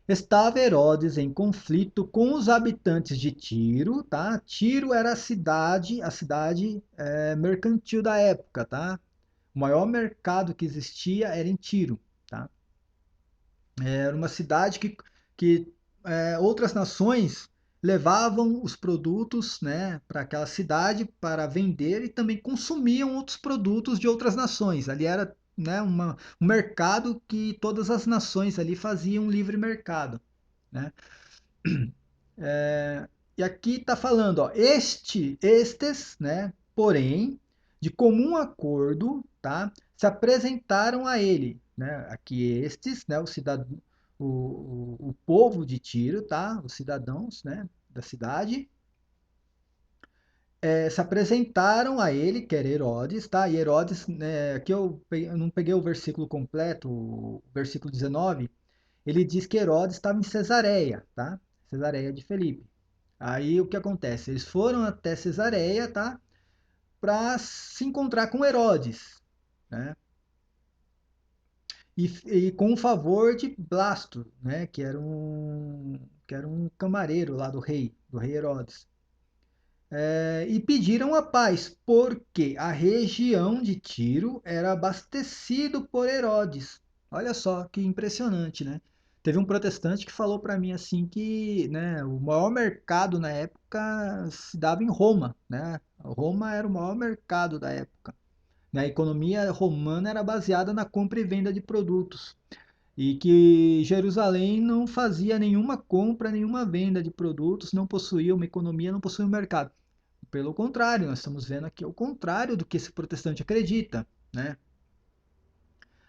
Estava Herodes em conflito com os habitantes de Tiro, tá? Tiro era a cidade mercantil da época, tá? O maior mercado que existia era em Tiro, tá? Era uma cidade que outras nações levavam os produtos, né, para aquela cidade para vender e também consumiam outros produtos de outras nações. Ali era, né, um mercado que todas as nações ali faziam livre mercado, né? E aqui está falando, ó, estes, né, porém, de comum acordo, tá, se apresentaram a ele, né, aqui estes, né, o povo de Tiro, tá, os cidadãos, né, da cidade, se apresentaram a ele, que era Herodes, tá, e Herodes, né, aqui eu não peguei o versículo completo, o versículo 19, ele diz que Herodes estava em Cesareia, tá, Cesareia de Felipe. Aí o que acontece? Eles foram até Cesareia, tá? Para se encontrar com Herodes, né? E com o favor de Blasto, né? Que era um camareiro lá do rei Herodes. E pediram a paz, porque a região de Tiro era abastecido por Herodes. Olha só que impressionante, né? Teve um protestante que falou para mim assim que, né, o maior mercado na época se dava em Roma, né? Roma era o maior mercado da época. Né? A economia romana era baseada na compra e venda de produtos e que Jerusalém não fazia nenhuma compra, nenhuma venda de produtos, não possuía uma economia, não possuía um mercado. Pelo contrário, nós estamos vendo aqui o contrário do que esse protestante acredita, né?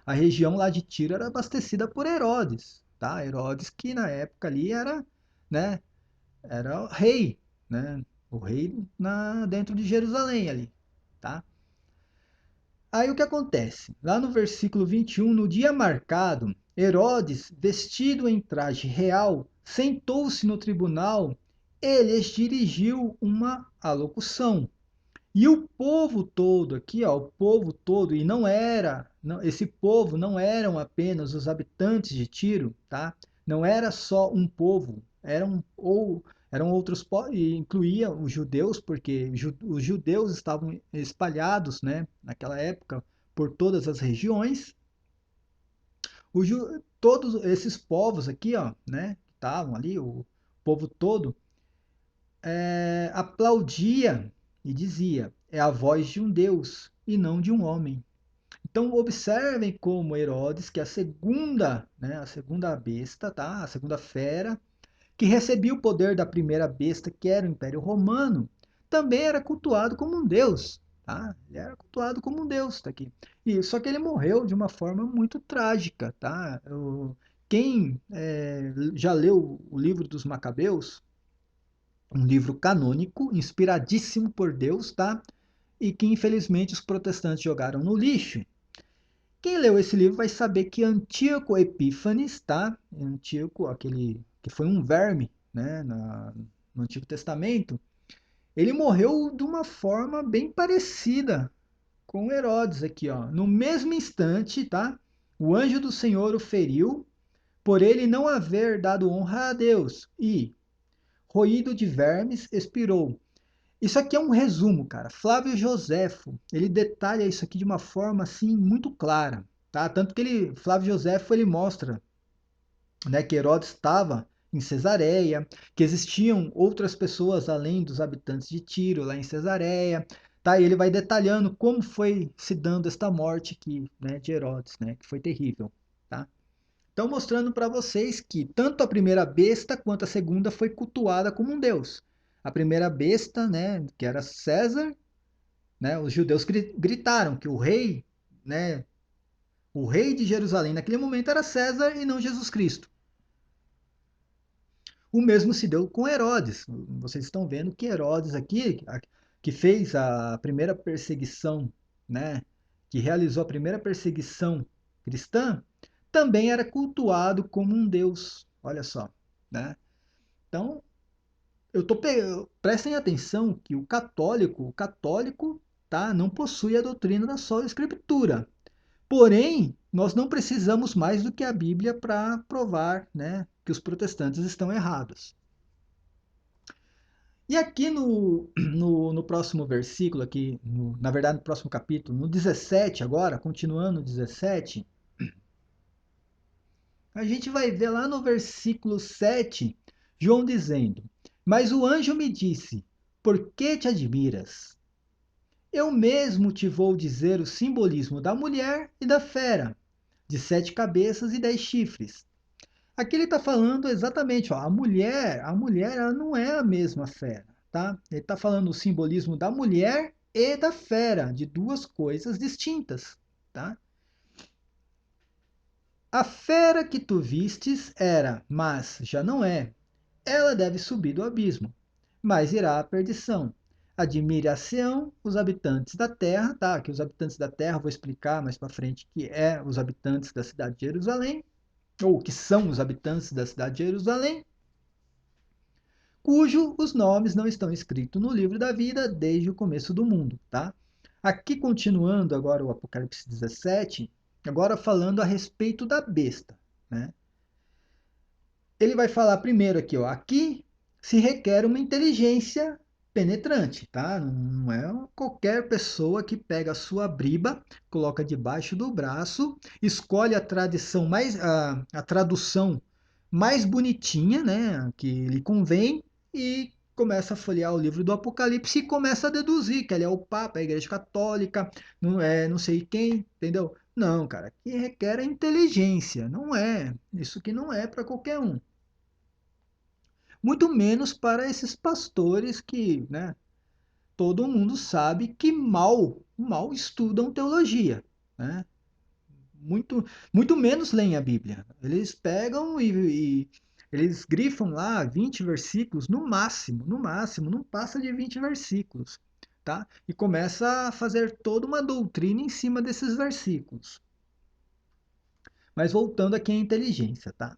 A região lá de Tiro era abastecida por Herodes, tá? Herodes que na época ali era, né, era o rei, né? O rei dentro de Jerusalém ali, tá? Aí o que acontece? Lá no versículo 21, no dia marcado, Herodes, vestido em traje real, sentou-se no tribunal e lhes dirigiu uma alocução. E o povo todo, aqui, ó, o povo todo, e não era, não, esse povo não eram apenas os habitantes de Tiro, tá? Não era só um povo, eram outros povos, e incluía os judeus, porque os judeus estavam espalhados, né, naquela época, por todas as regiões. Todos esses povos aqui, ó, né, que estavam ali, o povo todo, aplaudia e dizia: é a voz de um Deus e não de um homem. Então observem como Herodes, que é a segunda besta, tá? A segunda fera, que recebia o poder da primeira besta, que era o Império Romano, também era cultuado como um deus, tá? Ele era cultuado como um deus, tá aqui. E só que ele morreu de uma forma muito trágica, tá? Quem já leu o livro dos Macabeus, um livro canônico, inspiradíssimo por Deus, tá? E que infelizmente os protestantes jogaram no lixo. Quem leu esse livro vai saber que Antíoco Epífanes, tá? Antíoco, aquele que foi um verme, né, no Antigo Testamento, ele morreu de uma forma bem parecida com Herodes aqui, ó. No mesmo instante, tá? O anjo do Senhor o feriu, por ele não haver dado honra a Deus, e, roído de vermes, expirou. Isso aqui é um resumo, cara. Flávio Joséfo, ele detalha isso aqui de uma forma assim muito clara, tá? Tanto que Flávio Joséfo, ele mostra, né, que Herodes estava em Cesareia, que existiam outras pessoas além dos habitantes de Tiro lá em Cesareia, tá? E ele vai detalhando como foi se dando esta morte aqui, né, de Herodes, né, que foi terrível, tá? Então mostrando para vocês que tanto a primeira besta quanto a segunda foi cultuada como um deus. A primeira besta, né, que era César, né, os judeus gritaram que né, o rei de Jerusalém naquele momento era César e não Jesus Cristo. O mesmo se deu com Herodes. Vocês estão vendo que Herodes aqui, que fez a primeira perseguição, né, que realizou a primeira perseguição cristã, também era cultuado como um deus. Olha só, né? Então, prestem atenção que o católico, tá, não possui a doutrina da sola escritura. Porém, nós não precisamos mais do que a Bíblia para provar, né, que os protestantes estão errados. E aqui no próximo versículo, aqui, na verdade no próximo capítulo, no 17 agora, continuando no 17, a gente vai ver lá no versículo 7, João dizendo: mas o anjo me disse, por que te admiras? Eu mesmo te vou dizer o simbolismo da mulher e da fera, de 7 cabeças e 10 chifres. Aqui ele está falando exatamente, ó, a mulher ela não é a mesma fera, tá? Ele está falando o simbolismo da mulher e da fera, de duas coisas distintas, tá? A fera que tu vistes era, mas já não é. Ela deve subir do abismo, mas irá à perdição. Admiração os habitantes da terra, tá? Que os habitantes da terra, vou explicar mais para frente, que é os habitantes da cidade de Jerusalém, ou que são os habitantes da cidade de Jerusalém, cujo os nomes não estão escritos no livro da vida desde o começo do mundo, tá? Aqui continuando agora o Apocalipse 17, agora falando a respeito da besta, né? Ele vai falar primeiro aqui, ó, aqui se requer uma inteligência penetrante, tá? Não é qualquer pessoa que pega a sua briba, coloca debaixo do braço, escolhe a tradução mais bonitinha, né, que lhe convém e começa a folhear o livro do Apocalipse e começa a deduzir que ele é o Papa, a Igreja Católica, não é, não sei quem, entendeu? Não, cara, que requer a inteligência, não é. Isso que não é para qualquer um. Muito menos para esses pastores que, né, todo mundo sabe que mal estudam teologia, né? Muito menos leem a Bíblia. Eles pegam e eles grifam lá 20 versículos no máximo, não passa de 20 versículos, tá? E começa a fazer toda uma doutrina em cima desses versículos. Mas voltando aqui à inteligência, tá?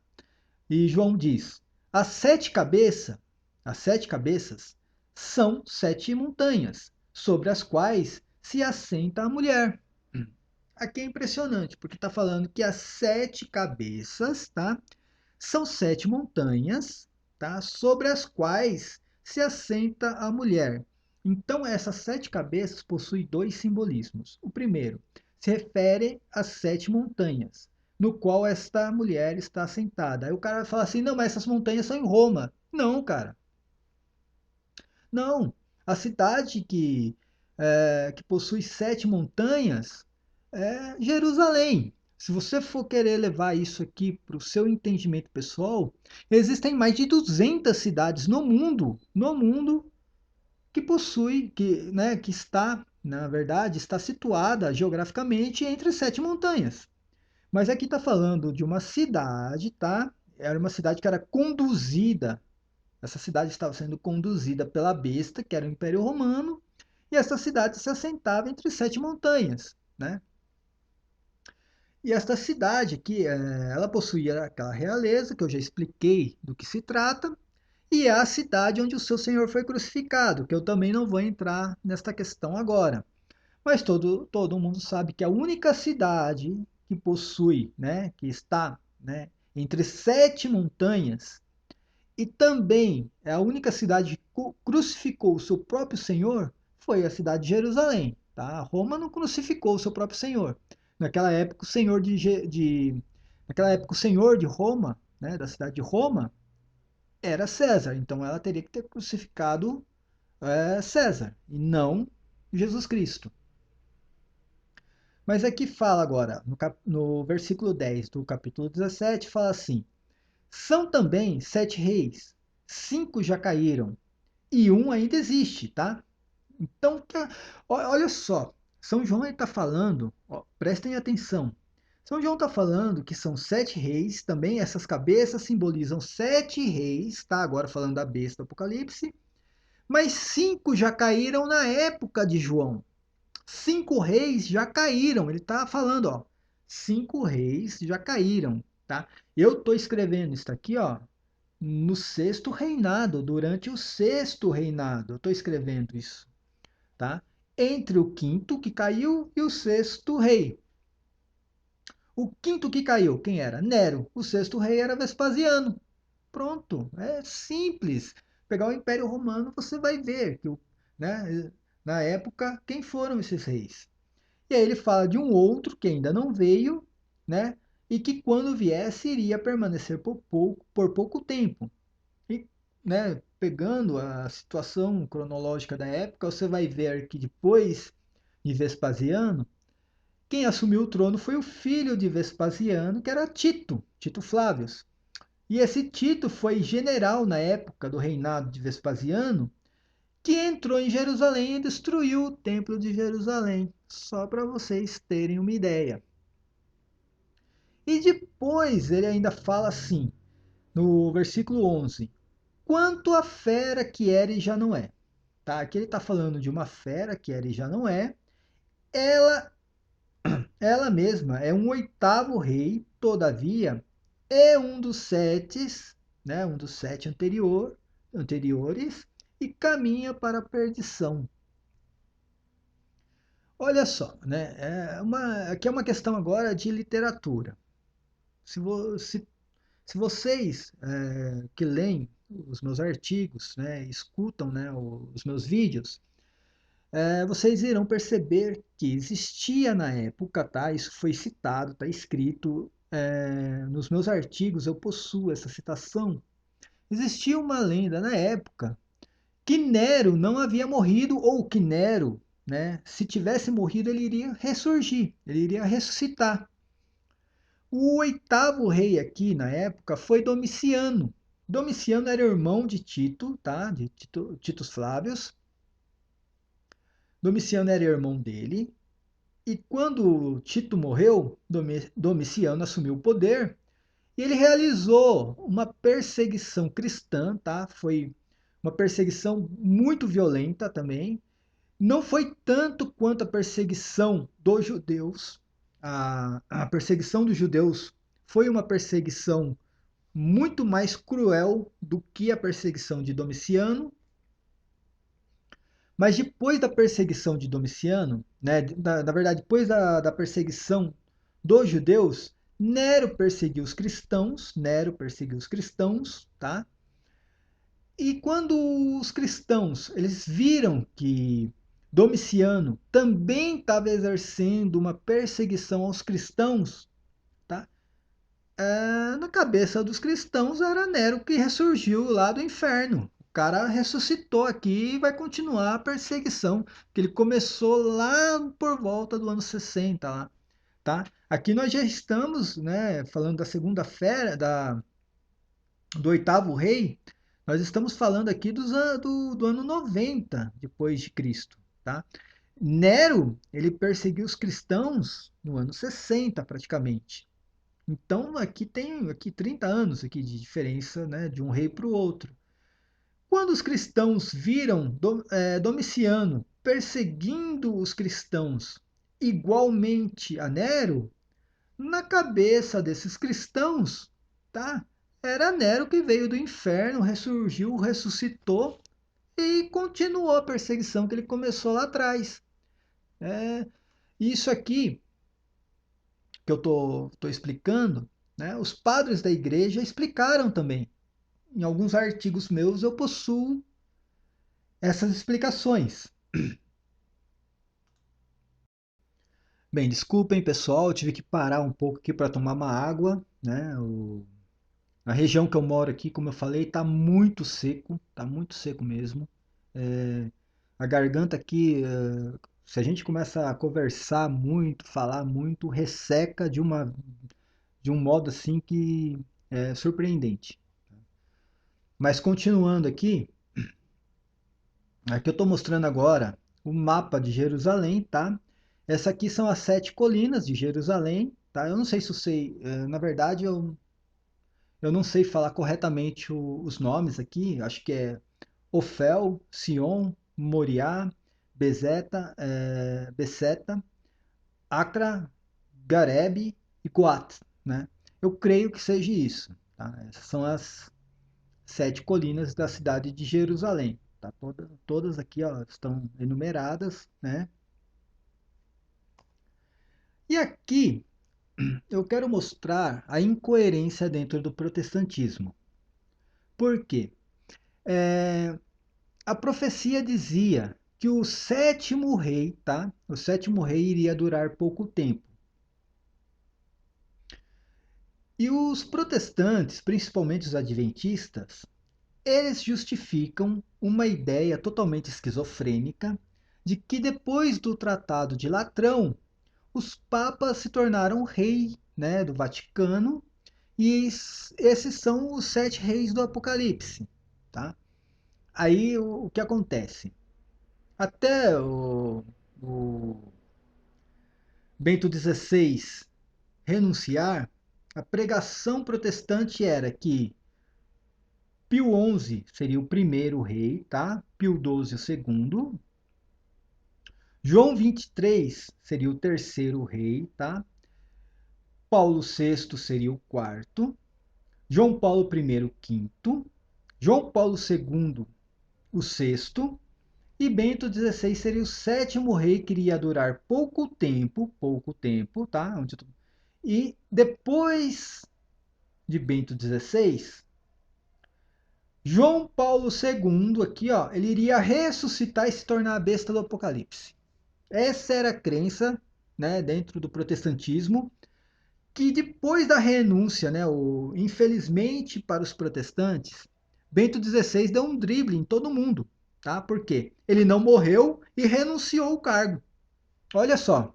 E João diz: as sete cabeças são sete montanhas, sobre as quais se assenta a mulher. Aqui é impressionante, porque está falando que as sete cabeças, tá? São sete montanhas, tá? Sobre as quais se assenta a mulher. Então, essas sete cabeças possuem dois simbolismos. O primeiro se refere às sete montanhas, no qual esta mulher está assentada. Aí o cara vai falar assim: não, mas essas montanhas são em Roma. Não, cara. Não. A cidade que possui sete montanhas é Jerusalém. Se você for querer levar isso aqui para o seu entendimento pessoal, existem mais de 200 cidades no mundo que possui, que está, na verdade, está situada geograficamente entre sete montanhas. Mas aqui está falando de uma cidade, tá? Era uma cidade que era conduzida. Essa cidade estava sendo conduzida pela besta, que era o Império Romano, e essa cidade se assentava entre sete montanhas, né? E esta cidade aqui, ela possuía aquela realeza, que eu já expliquei do que se trata, e é a cidade onde o seu Senhor foi crucificado, que eu também não vou entrar nesta questão agora. Mas todo mundo sabe que a única cidade que possui, né, que está, né, entre sete montanhas, e também é a única cidade que crucificou o seu próprio Senhor, foi a cidade de Jerusalém. Tá? Roma não crucificou o seu próprio Senhor. Naquela época, naquela época, o Senhor de Roma, né, da cidade de Roma, era César. Então ela teria que ter crucificado César e não Jesus Cristo. Mas aqui fala agora, no versículo 10 do capítulo 17, fala assim: são também sete reis, cinco já caíram, e um ainda existe, tá? Então, olha só, São João está falando, ó, prestem atenção. São João está falando que são sete reis, também essas cabeças simbolizam sete reis, tá? Agora falando da besta do Apocalipse, mas cinco já caíram na época de João. Cinco reis já caíram, ele está falando, ó, cinco reis já caíram, tá? Eu estou escrevendo isso aqui, ó, no sexto reinado, durante o sexto reinado, eu estou escrevendo isso, tá? Entre o quinto que caiu e o sexto rei. O quinto que caiu, quem era? Nero. O sexto rei era Vespasiano. Pronto, é simples. Pegar o Império Romano, você vai ver que, né, na época, quem foram esses reis. E aí ele fala de um outro que ainda não veio, né? E que quando viesse iria permanecer por pouco tempo. E, né, pegando a situação cronológica da época, você vai ver que depois de Vespasiano, quem assumiu o trono foi o filho de Vespasiano, que era Tito, Tito Flávios. E esse Tito foi general na época do reinado de Vespasiano, que entrou em Jerusalém e destruiu o templo de Jerusalém, só para vocês terem uma ideia. E depois ele ainda fala assim, no versículo 11: quanto à fera que era e já não é. Tá? Aqui ele está falando de uma fera que era e já não é. Ela, ela mesma é um oitavo rei, todavia, é um dos sete, né, um dos sete anteriores, e caminha para a perdição. Olha só, né? Aqui é uma questão agora de literatura. Se, vo, se, se vocês que leem os meus artigos, né, escutam, né, os meus vídeos, vocês irão perceber que existia na época, tá? Isso foi citado, está escrito nos meus artigos, eu possuo essa citação. Existia uma lenda na época que Nero não havia morrido, ou que Nero, né, se tivesse morrido, ele iria ressurgir, ele iria ressuscitar. O oitavo rei aqui na época foi Domiciano. Domiciano era irmão de Tito, tá? De Tito Flávios. Domiciano era irmão dele, e quando Tito morreu, Domiciano assumiu o poder e ele realizou uma perseguição cristã, tá? Foi uma perseguição muito violenta também. Não foi tanto quanto a perseguição dos judeus. A perseguição dos judeus foi uma perseguição muito mais cruel do que a perseguição de Domiciano. Mas depois da perseguição de Domiciano, né, na verdade, depois da perseguição dos judeus, Nero perseguiu os cristãos, tá? E quando os cristãos eles viram que Domiciano também estava exercendo uma perseguição aos cristãos, tá? Na cabeça dos cristãos era Nero que ressurgiu lá do inferno. O cara ressuscitou aqui e vai continuar a perseguição que ele começou lá por volta do ano 60 lá, tá? Aqui nós já estamos, né, falando da segunda-feira do oitavo rei, nós estamos falando aqui do ano 90 depois de Cristo, tá? Nero, ele perseguiu os cristãos no ano 60 praticamente. Então aqui tem 30 anos aqui de diferença, né, de um rei para o outro. Quando os cristãos viram Domiciano perseguindo os cristãos igualmente a Nero, na cabeça desses cristãos, tá? Era Nero que veio do inferno, ressurgiu, ressuscitou e continuou a perseguição que ele começou lá atrás. É, isso aqui que eu tô explicando, né, os padres da igreja explicaram também. Em alguns artigos meus eu possuo essas explicações. Bem, desculpem pessoal, eu tive que parar um pouco aqui para tomar uma água, né? A região que eu moro aqui, como eu falei, está muito seco mesmo. A garganta aqui, se a gente começa a conversar muito, falar muito, resseca de um modo assim que é surpreendente. Mas continuando aqui, aqui eu estou mostrando agora o mapa de Jerusalém, tá? Essa aqui são as 7 colinas de Jerusalém, tá? Eu não sei se eu sei, na verdade eu não sei falar corretamente os nomes aqui, acho que é Ofel, Sion, Moriá, Beceta, Acra, Garebe e Coat, né? Eu creio que seja isso, tá? Essas são as 7 colinas da cidade de Jerusalém, tá? Todas aqui, ó, estão enumeradas, né? E aqui eu quero mostrar a incoerência dentro do protestantismo. Por quê? É, a profecia dizia que o sétimo rei, tá? O sétimo rei iria durar pouco tempo. E os protestantes, principalmente os adventistas, eles justificam uma ideia totalmente esquizofrênica de que depois do Tratado de Latrão, os papas se tornaram rei, né, do Vaticano, e esses são os 7 reis do Apocalipse, tá? Aí o que acontece? Até o Bento XVI renunciar, a pregação protestante era que Pio XI seria o primeiro rei, tá? Pio XII o segundo. João 23 seria o terceiro rei, tá? Paulo VI seria o quarto. João Paulo I o quinto. João Paulo II o sexto. E Bento XVI seria o sétimo rei que iria durar pouco tempo, tá? E depois de Bento XVI, João Paulo II, aqui, ó, ele iria ressuscitar e se tornar a besta do Apocalipse. Essa era a crença, né, dentro do protestantismo, que depois da renúncia, né, infelizmente para os protestantes, Bento XVI deu um drible em todo mundo, tá? Por quê? Ele não morreu e renunciou ao cargo. Olha só.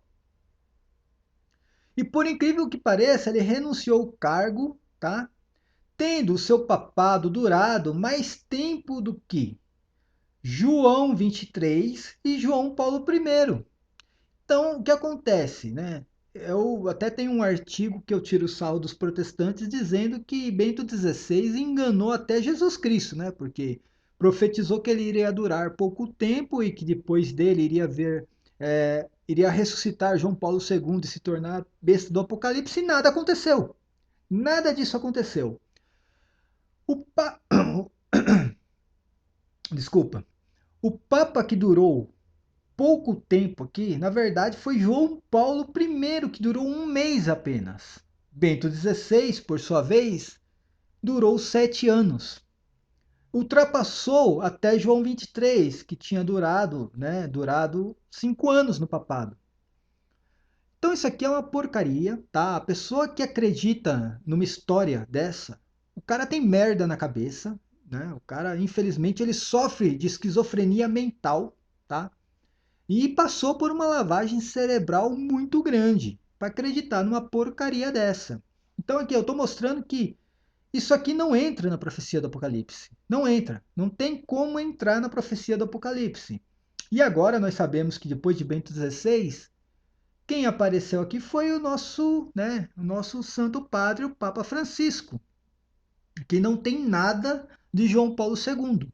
E por incrível que pareça, ele renunciou ao cargo, tá? Tendo o seu papado durado mais tempo do que João 23 e João Paulo I. Então, o que acontece, né? Eu até tenho um artigo que eu tiro o sarro dos protestantes dizendo que Bento XVI enganou até Jesus Cristo, né? Porque profetizou que ele iria durar pouco tempo e que depois dele iria ressuscitar João Paulo II e se tornar besta do Apocalipse e nada aconteceu. Nada disso aconteceu. O pa... Desculpa. O Papa que durou pouco tempo aqui, na verdade, foi João Paulo I, que durou um mês apenas. Bento XVI, por sua vez, durou 7 anos. Ultrapassou até João 23, que tinha durado 5 anos no papado. Então isso aqui é uma porcaria, tá? A pessoa que acredita numa história dessa, o cara tem merda na cabeça, né? O cara, infelizmente, ele sofre de esquizofrenia mental, tá? E passou por uma lavagem cerebral muito grande para acreditar numa porcaria dessa. Então aqui eu estou mostrando que isso aqui não entra na profecia do Apocalipse. Não entra. Não tem como entrar na profecia do Apocalipse. E agora nós sabemos que depois de Bento XVI, quem apareceu aqui foi o nosso Santo Padre, o Papa Francisco, que não tem nada de João Paulo II,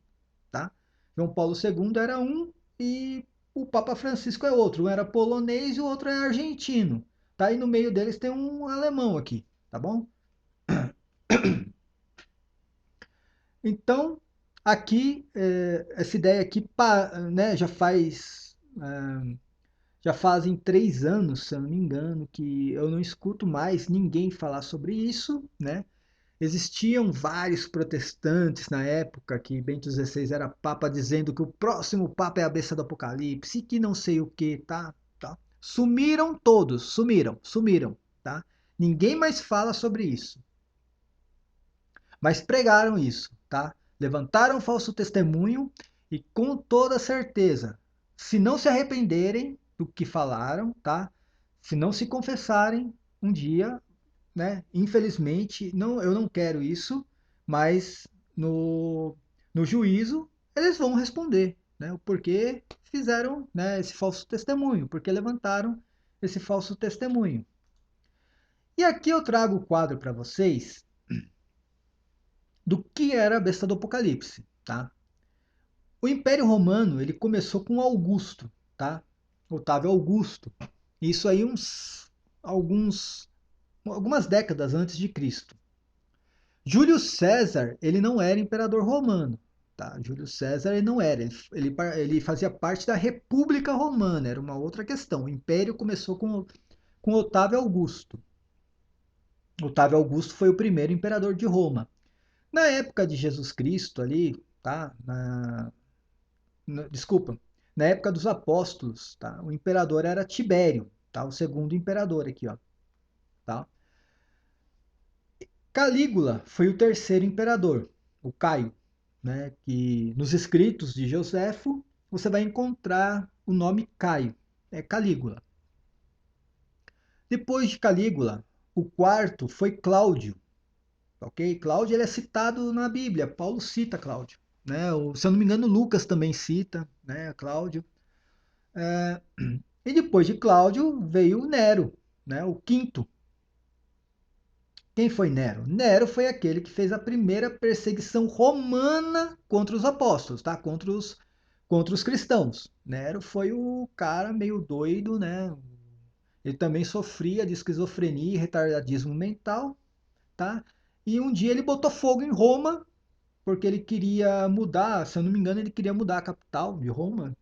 tá? João Paulo II era um e o Papa Francisco é outro. Um era polonês e o outro é argentino. Tá? E no meio deles tem um alemão aqui, tá bom? Então, aqui, essa ideia aqui, né, já fazem 3 anos, se eu não me engano, que eu não escuto mais ninguém falar sobre isso, né? Existiam vários protestantes na época que Bento XVI era papa dizendo que o próximo papa é a besta do Apocalipse, que não sei o que, tá? Sumiram todos, sumiram, tá? Ninguém mais fala sobre isso. Mas pregaram isso, tá? Levantaram falso testemunho e com toda certeza, se não se arrependerem do que falaram, tá? Se não se confessarem um dia, né? Infelizmente, não, eu não quero isso, mas no juízo eles vão responder, né? O porquê fizeram, né, esse falso testemunho, porque levantaram esse falso testemunho. E aqui eu trago o quadro para vocês do que era a besta do Apocalipse, tá? O Império Romano ele começou com Augusto, tá? Otávio Augusto. Isso aí algumas décadas antes de Cristo. Júlio César, ele não era imperador romano, tá? Júlio César ele não era, ele fazia parte da República Romana, era uma outra questão. O Império começou com Otávio Augusto. Otávio Augusto foi o primeiro imperador de Roma. Na época de Jesus Cristo ali, tá? Desculpa, na época dos apóstolos, tá? O imperador era Tibério, tá? O segundo imperador aqui, ó, tá? Calígula foi o terceiro imperador, o Caio, né? Que nos escritos de Joséfo você vai encontrar o nome Caio, é Calígula. Depois de Calígula, o quarto foi Cláudio, ok? Cláudio ele é citado na Bíblia, Paulo cita Cláudio, né? Se eu não me engano, Lucas também cita, né? Cláudio. É, e depois de Cláudio veio Nero, né? O quinto. Quem foi Nero? Nero foi aquele que fez a primeira perseguição romana contra os apóstolos, tá? Contra os cristãos. Nero foi o cara meio doido, né? Ele também sofria de esquizofrenia e retardadismo mental, tá? E um dia ele botou fogo em Roma porque ele queria mudar, se eu não me engano, ele queria mudar a capital de Roma.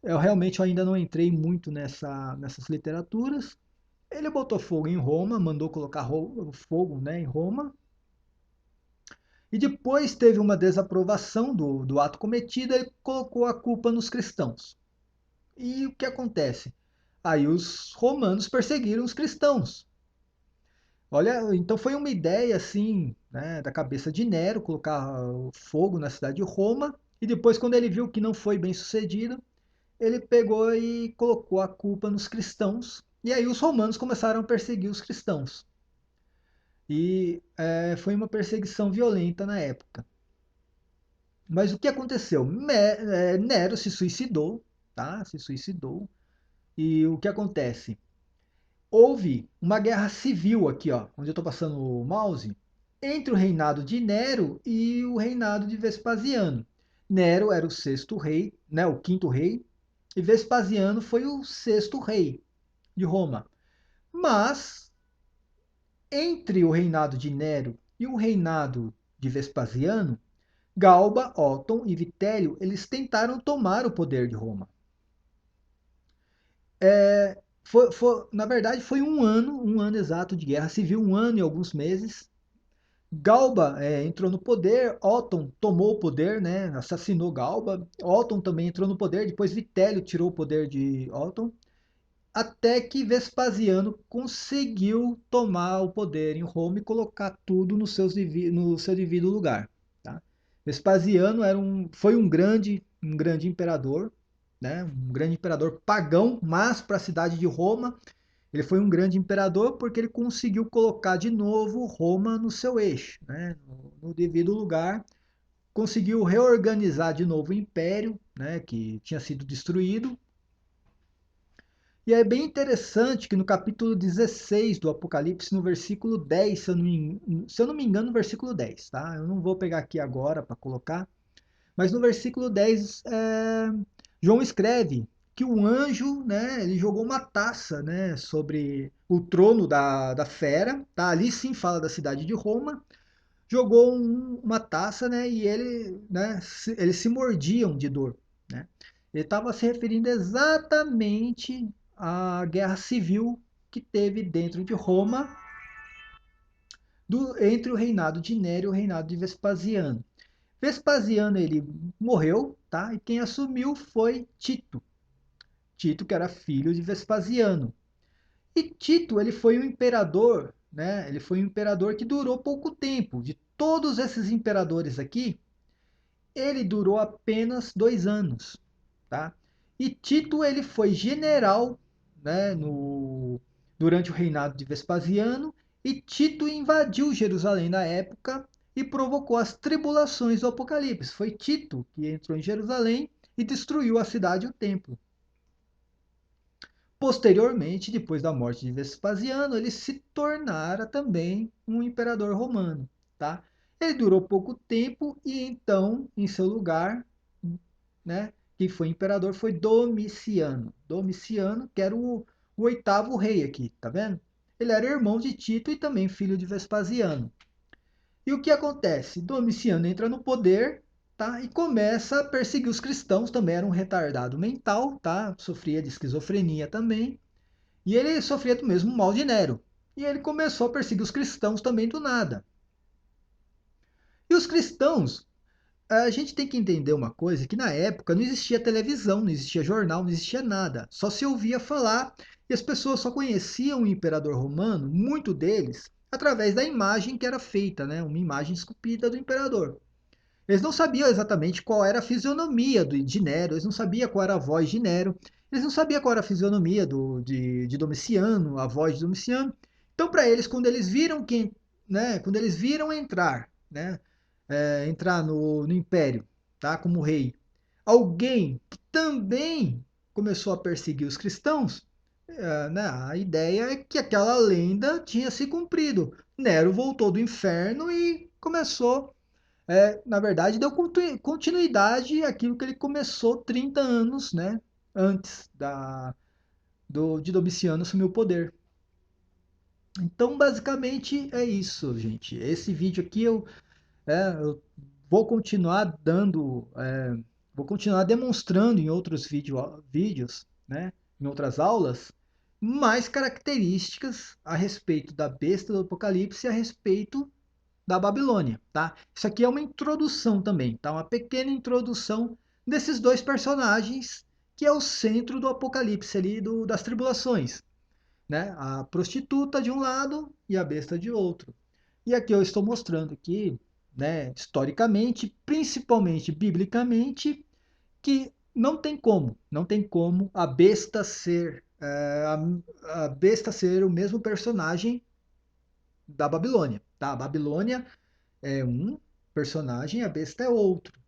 Eu realmente ainda não entrei muito nessas literaturas. Ele botou fogo em Roma, mandou colocar fogo, né, em Roma, e depois teve uma desaprovação do ato cometido e colocou a culpa nos cristãos. E o que acontece? Aí os romanos perseguiram os cristãos. Olha, então foi uma ideia assim, né, da cabeça de Nero colocar fogo na cidade de Roma, e depois quando ele viu que não foi bem sucedido, ele pegou e colocou a culpa nos cristãos, e aí os romanos começaram a perseguir os cristãos. E foi uma perseguição violenta na época. Mas o que aconteceu? Nero se suicidou, tá? Se suicidou. E o que acontece? Houve uma guerra civil aqui, ó, onde eu estou passando o mouse, entre o reinado de Nero e o reinado de Vespasiano. Nero era o sexto rei, né, o quinto rei, e Vespasiano foi o sexto rei de Roma. Mas entre o reinado de Nero e o reinado de Vespasiano, Galba, Otton e Vitélio, eles tentaram tomar o poder de Roma. Na verdade, foi um ano exato de guerra civil, um ano e alguns meses. Galba entrou no poder, Otton tomou o poder, né, assassinou Galba. Otton também entrou no poder, depois Vitélio tirou o poder de Otton, até que Vespasiano conseguiu tomar o poder em Roma e colocar tudo no seu devido lugar. Tá? Vespasiano foi um grande imperador, né? Um grande imperador pagão, mas para a cidade de Roma ele foi um grande imperador porque ele conseguiu colocar de novo Roma no seu eixo, né? No devido lugar, conseguiu reorganizar de novo o império, né? Que tinha sido destruído. E é bem interessante que no capítulo 16 do Apocalipse, no versículo 10, se eu não me engano, no versículo 10, tá? Eu não vou pegar aqui agora para colocar, mas no versículo 10, João escreve que o anjo, né, ele jogou uma taça, né, sobre o trono da fera, tá? Ali sim fala da cidade de Roma, jogou uma taça, né, e eles se mordiam de dor, né? Ele estava se referindo exatamente à guerra civil que teve dentro de Roma entre o reinado de Nério e o reinado de Vespasiano. Vespasiano ele morreu, tá? E quem assumiu foi Tito. Tito que era filho de Vespasiano. E Tito ele foi um imperador, né? Ele foi um imperador que durou pouco tempo. De todos esses imperadores aqui, ele durou apenas 2 anos, tá? E Tito ele foi general, né? Durante o reinado de Vespasiano e Tito invadiu Jerusalém na época e provocou as tribulações do Apocalipse. Foi Tito que entrou em Jerusalém e destruiu a cidade e o templo. Posteriormente, depois da morte de Vespasiano, ele se tornara também um imperador romano, tá? Ele durou pouco tempo e então, em seu lugar, né, quem foi imperador foi Domiciano. Domiciano, que era o oitavo rei aqui, tá vendo? Ele era irmão de Tito e também filho de Vespasiano. E o que acontece? Domiciano entra no poder, tá? E começa a perseguir os cristãos, também era um retardado mental, tá? Sofria de esquizofrenia também. E ele sofria do mesmo mal de Nero. E ele começou a perseguir os cristãos também do nada. E os cristãos, a gente tem que entender uma coisa, que na época não existia televisão, não existia jornal, não existia nada. Só se ouvia falar e as pessoas só conheciam o imperador romano, muito deles, através da imagem que era feita, né? Uma imagem esculpida do imperador. Eles não sabiam exatamente qual era a fisionomia de Nero, eles não sabiam qual era a voz de Nero, eles não sabiam qual era a fisionomia de Domiciano, a voz de Domiciano. Então, para eles, quando eles viram entrar, né, entrar no Império, tá, como rei, alguém que também começou a perseguir os cristãos, né, a ideia é que aquela lenda tinha se cumprido. Nero voltou do inferno e começou na verdade, deu continuidade àquilo que ele começou 30 anos, né, antes de Domiciano assumir o poder. Então, basicamente, é isso, gente. Esse vídeo aqui eu vou continuar vou continuar demonstrando em outros vídeos, né, em outras aulas, mais características a respeito da besta do Apocalipse e a respeito da Babilônia, tá? Isso aqui é uma introdução também, tá? Uma pequena introdução desses dois personagens que é o centro do Apocalipse ali das tribulações, né? A prostituta de um lado e a besta de outro. E aqui eu estou mostrando aqui, né, historicamente, principalmente biblicamente, que não tem como a besta ser a besta ser o mesmo personagem da Babilônia, tá? A Babilônia é um personagem, a besta é outro.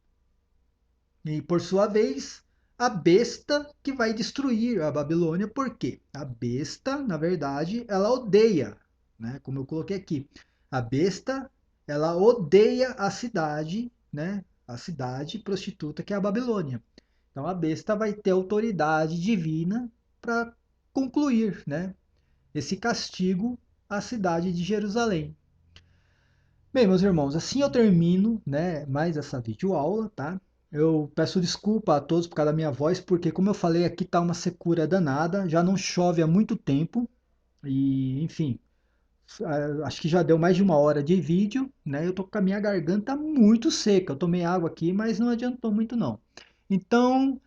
E por sua vez, a besta que vai destruir a Babilônia, por quê? A besta, na verdade, ela odeia, né? Como eu coloquei aqui, a besta, ela odeia a cidade, né? A cidade prostituta que é a Babilônia. Então a besta vai ter autoridade divina para concluir, né? Esse castigo à cidade de Jerusalém. Bem, meus irmãos, assim eu termino, né, mais essa videoaula, tá? Eu peço desculpa a todos por causa da minha voz, porque como eu falei, aqui tá uma secura danada, já não chove há muito tempo e, enfim, acho que já deu mais de uma hora de vídeo, né? Eu tô com a minha garganta muito seca. Eu tomei água aqui, mas não adiantou muito não. Então,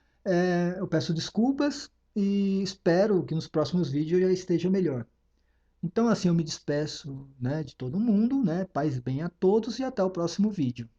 eu peço desculpas e espero que nos próximos vídeos eu já esteja melhor. Então, assim, eu me despeço, né, de todo mundo, né? Paz e bem a todos e até o próximo vídeo.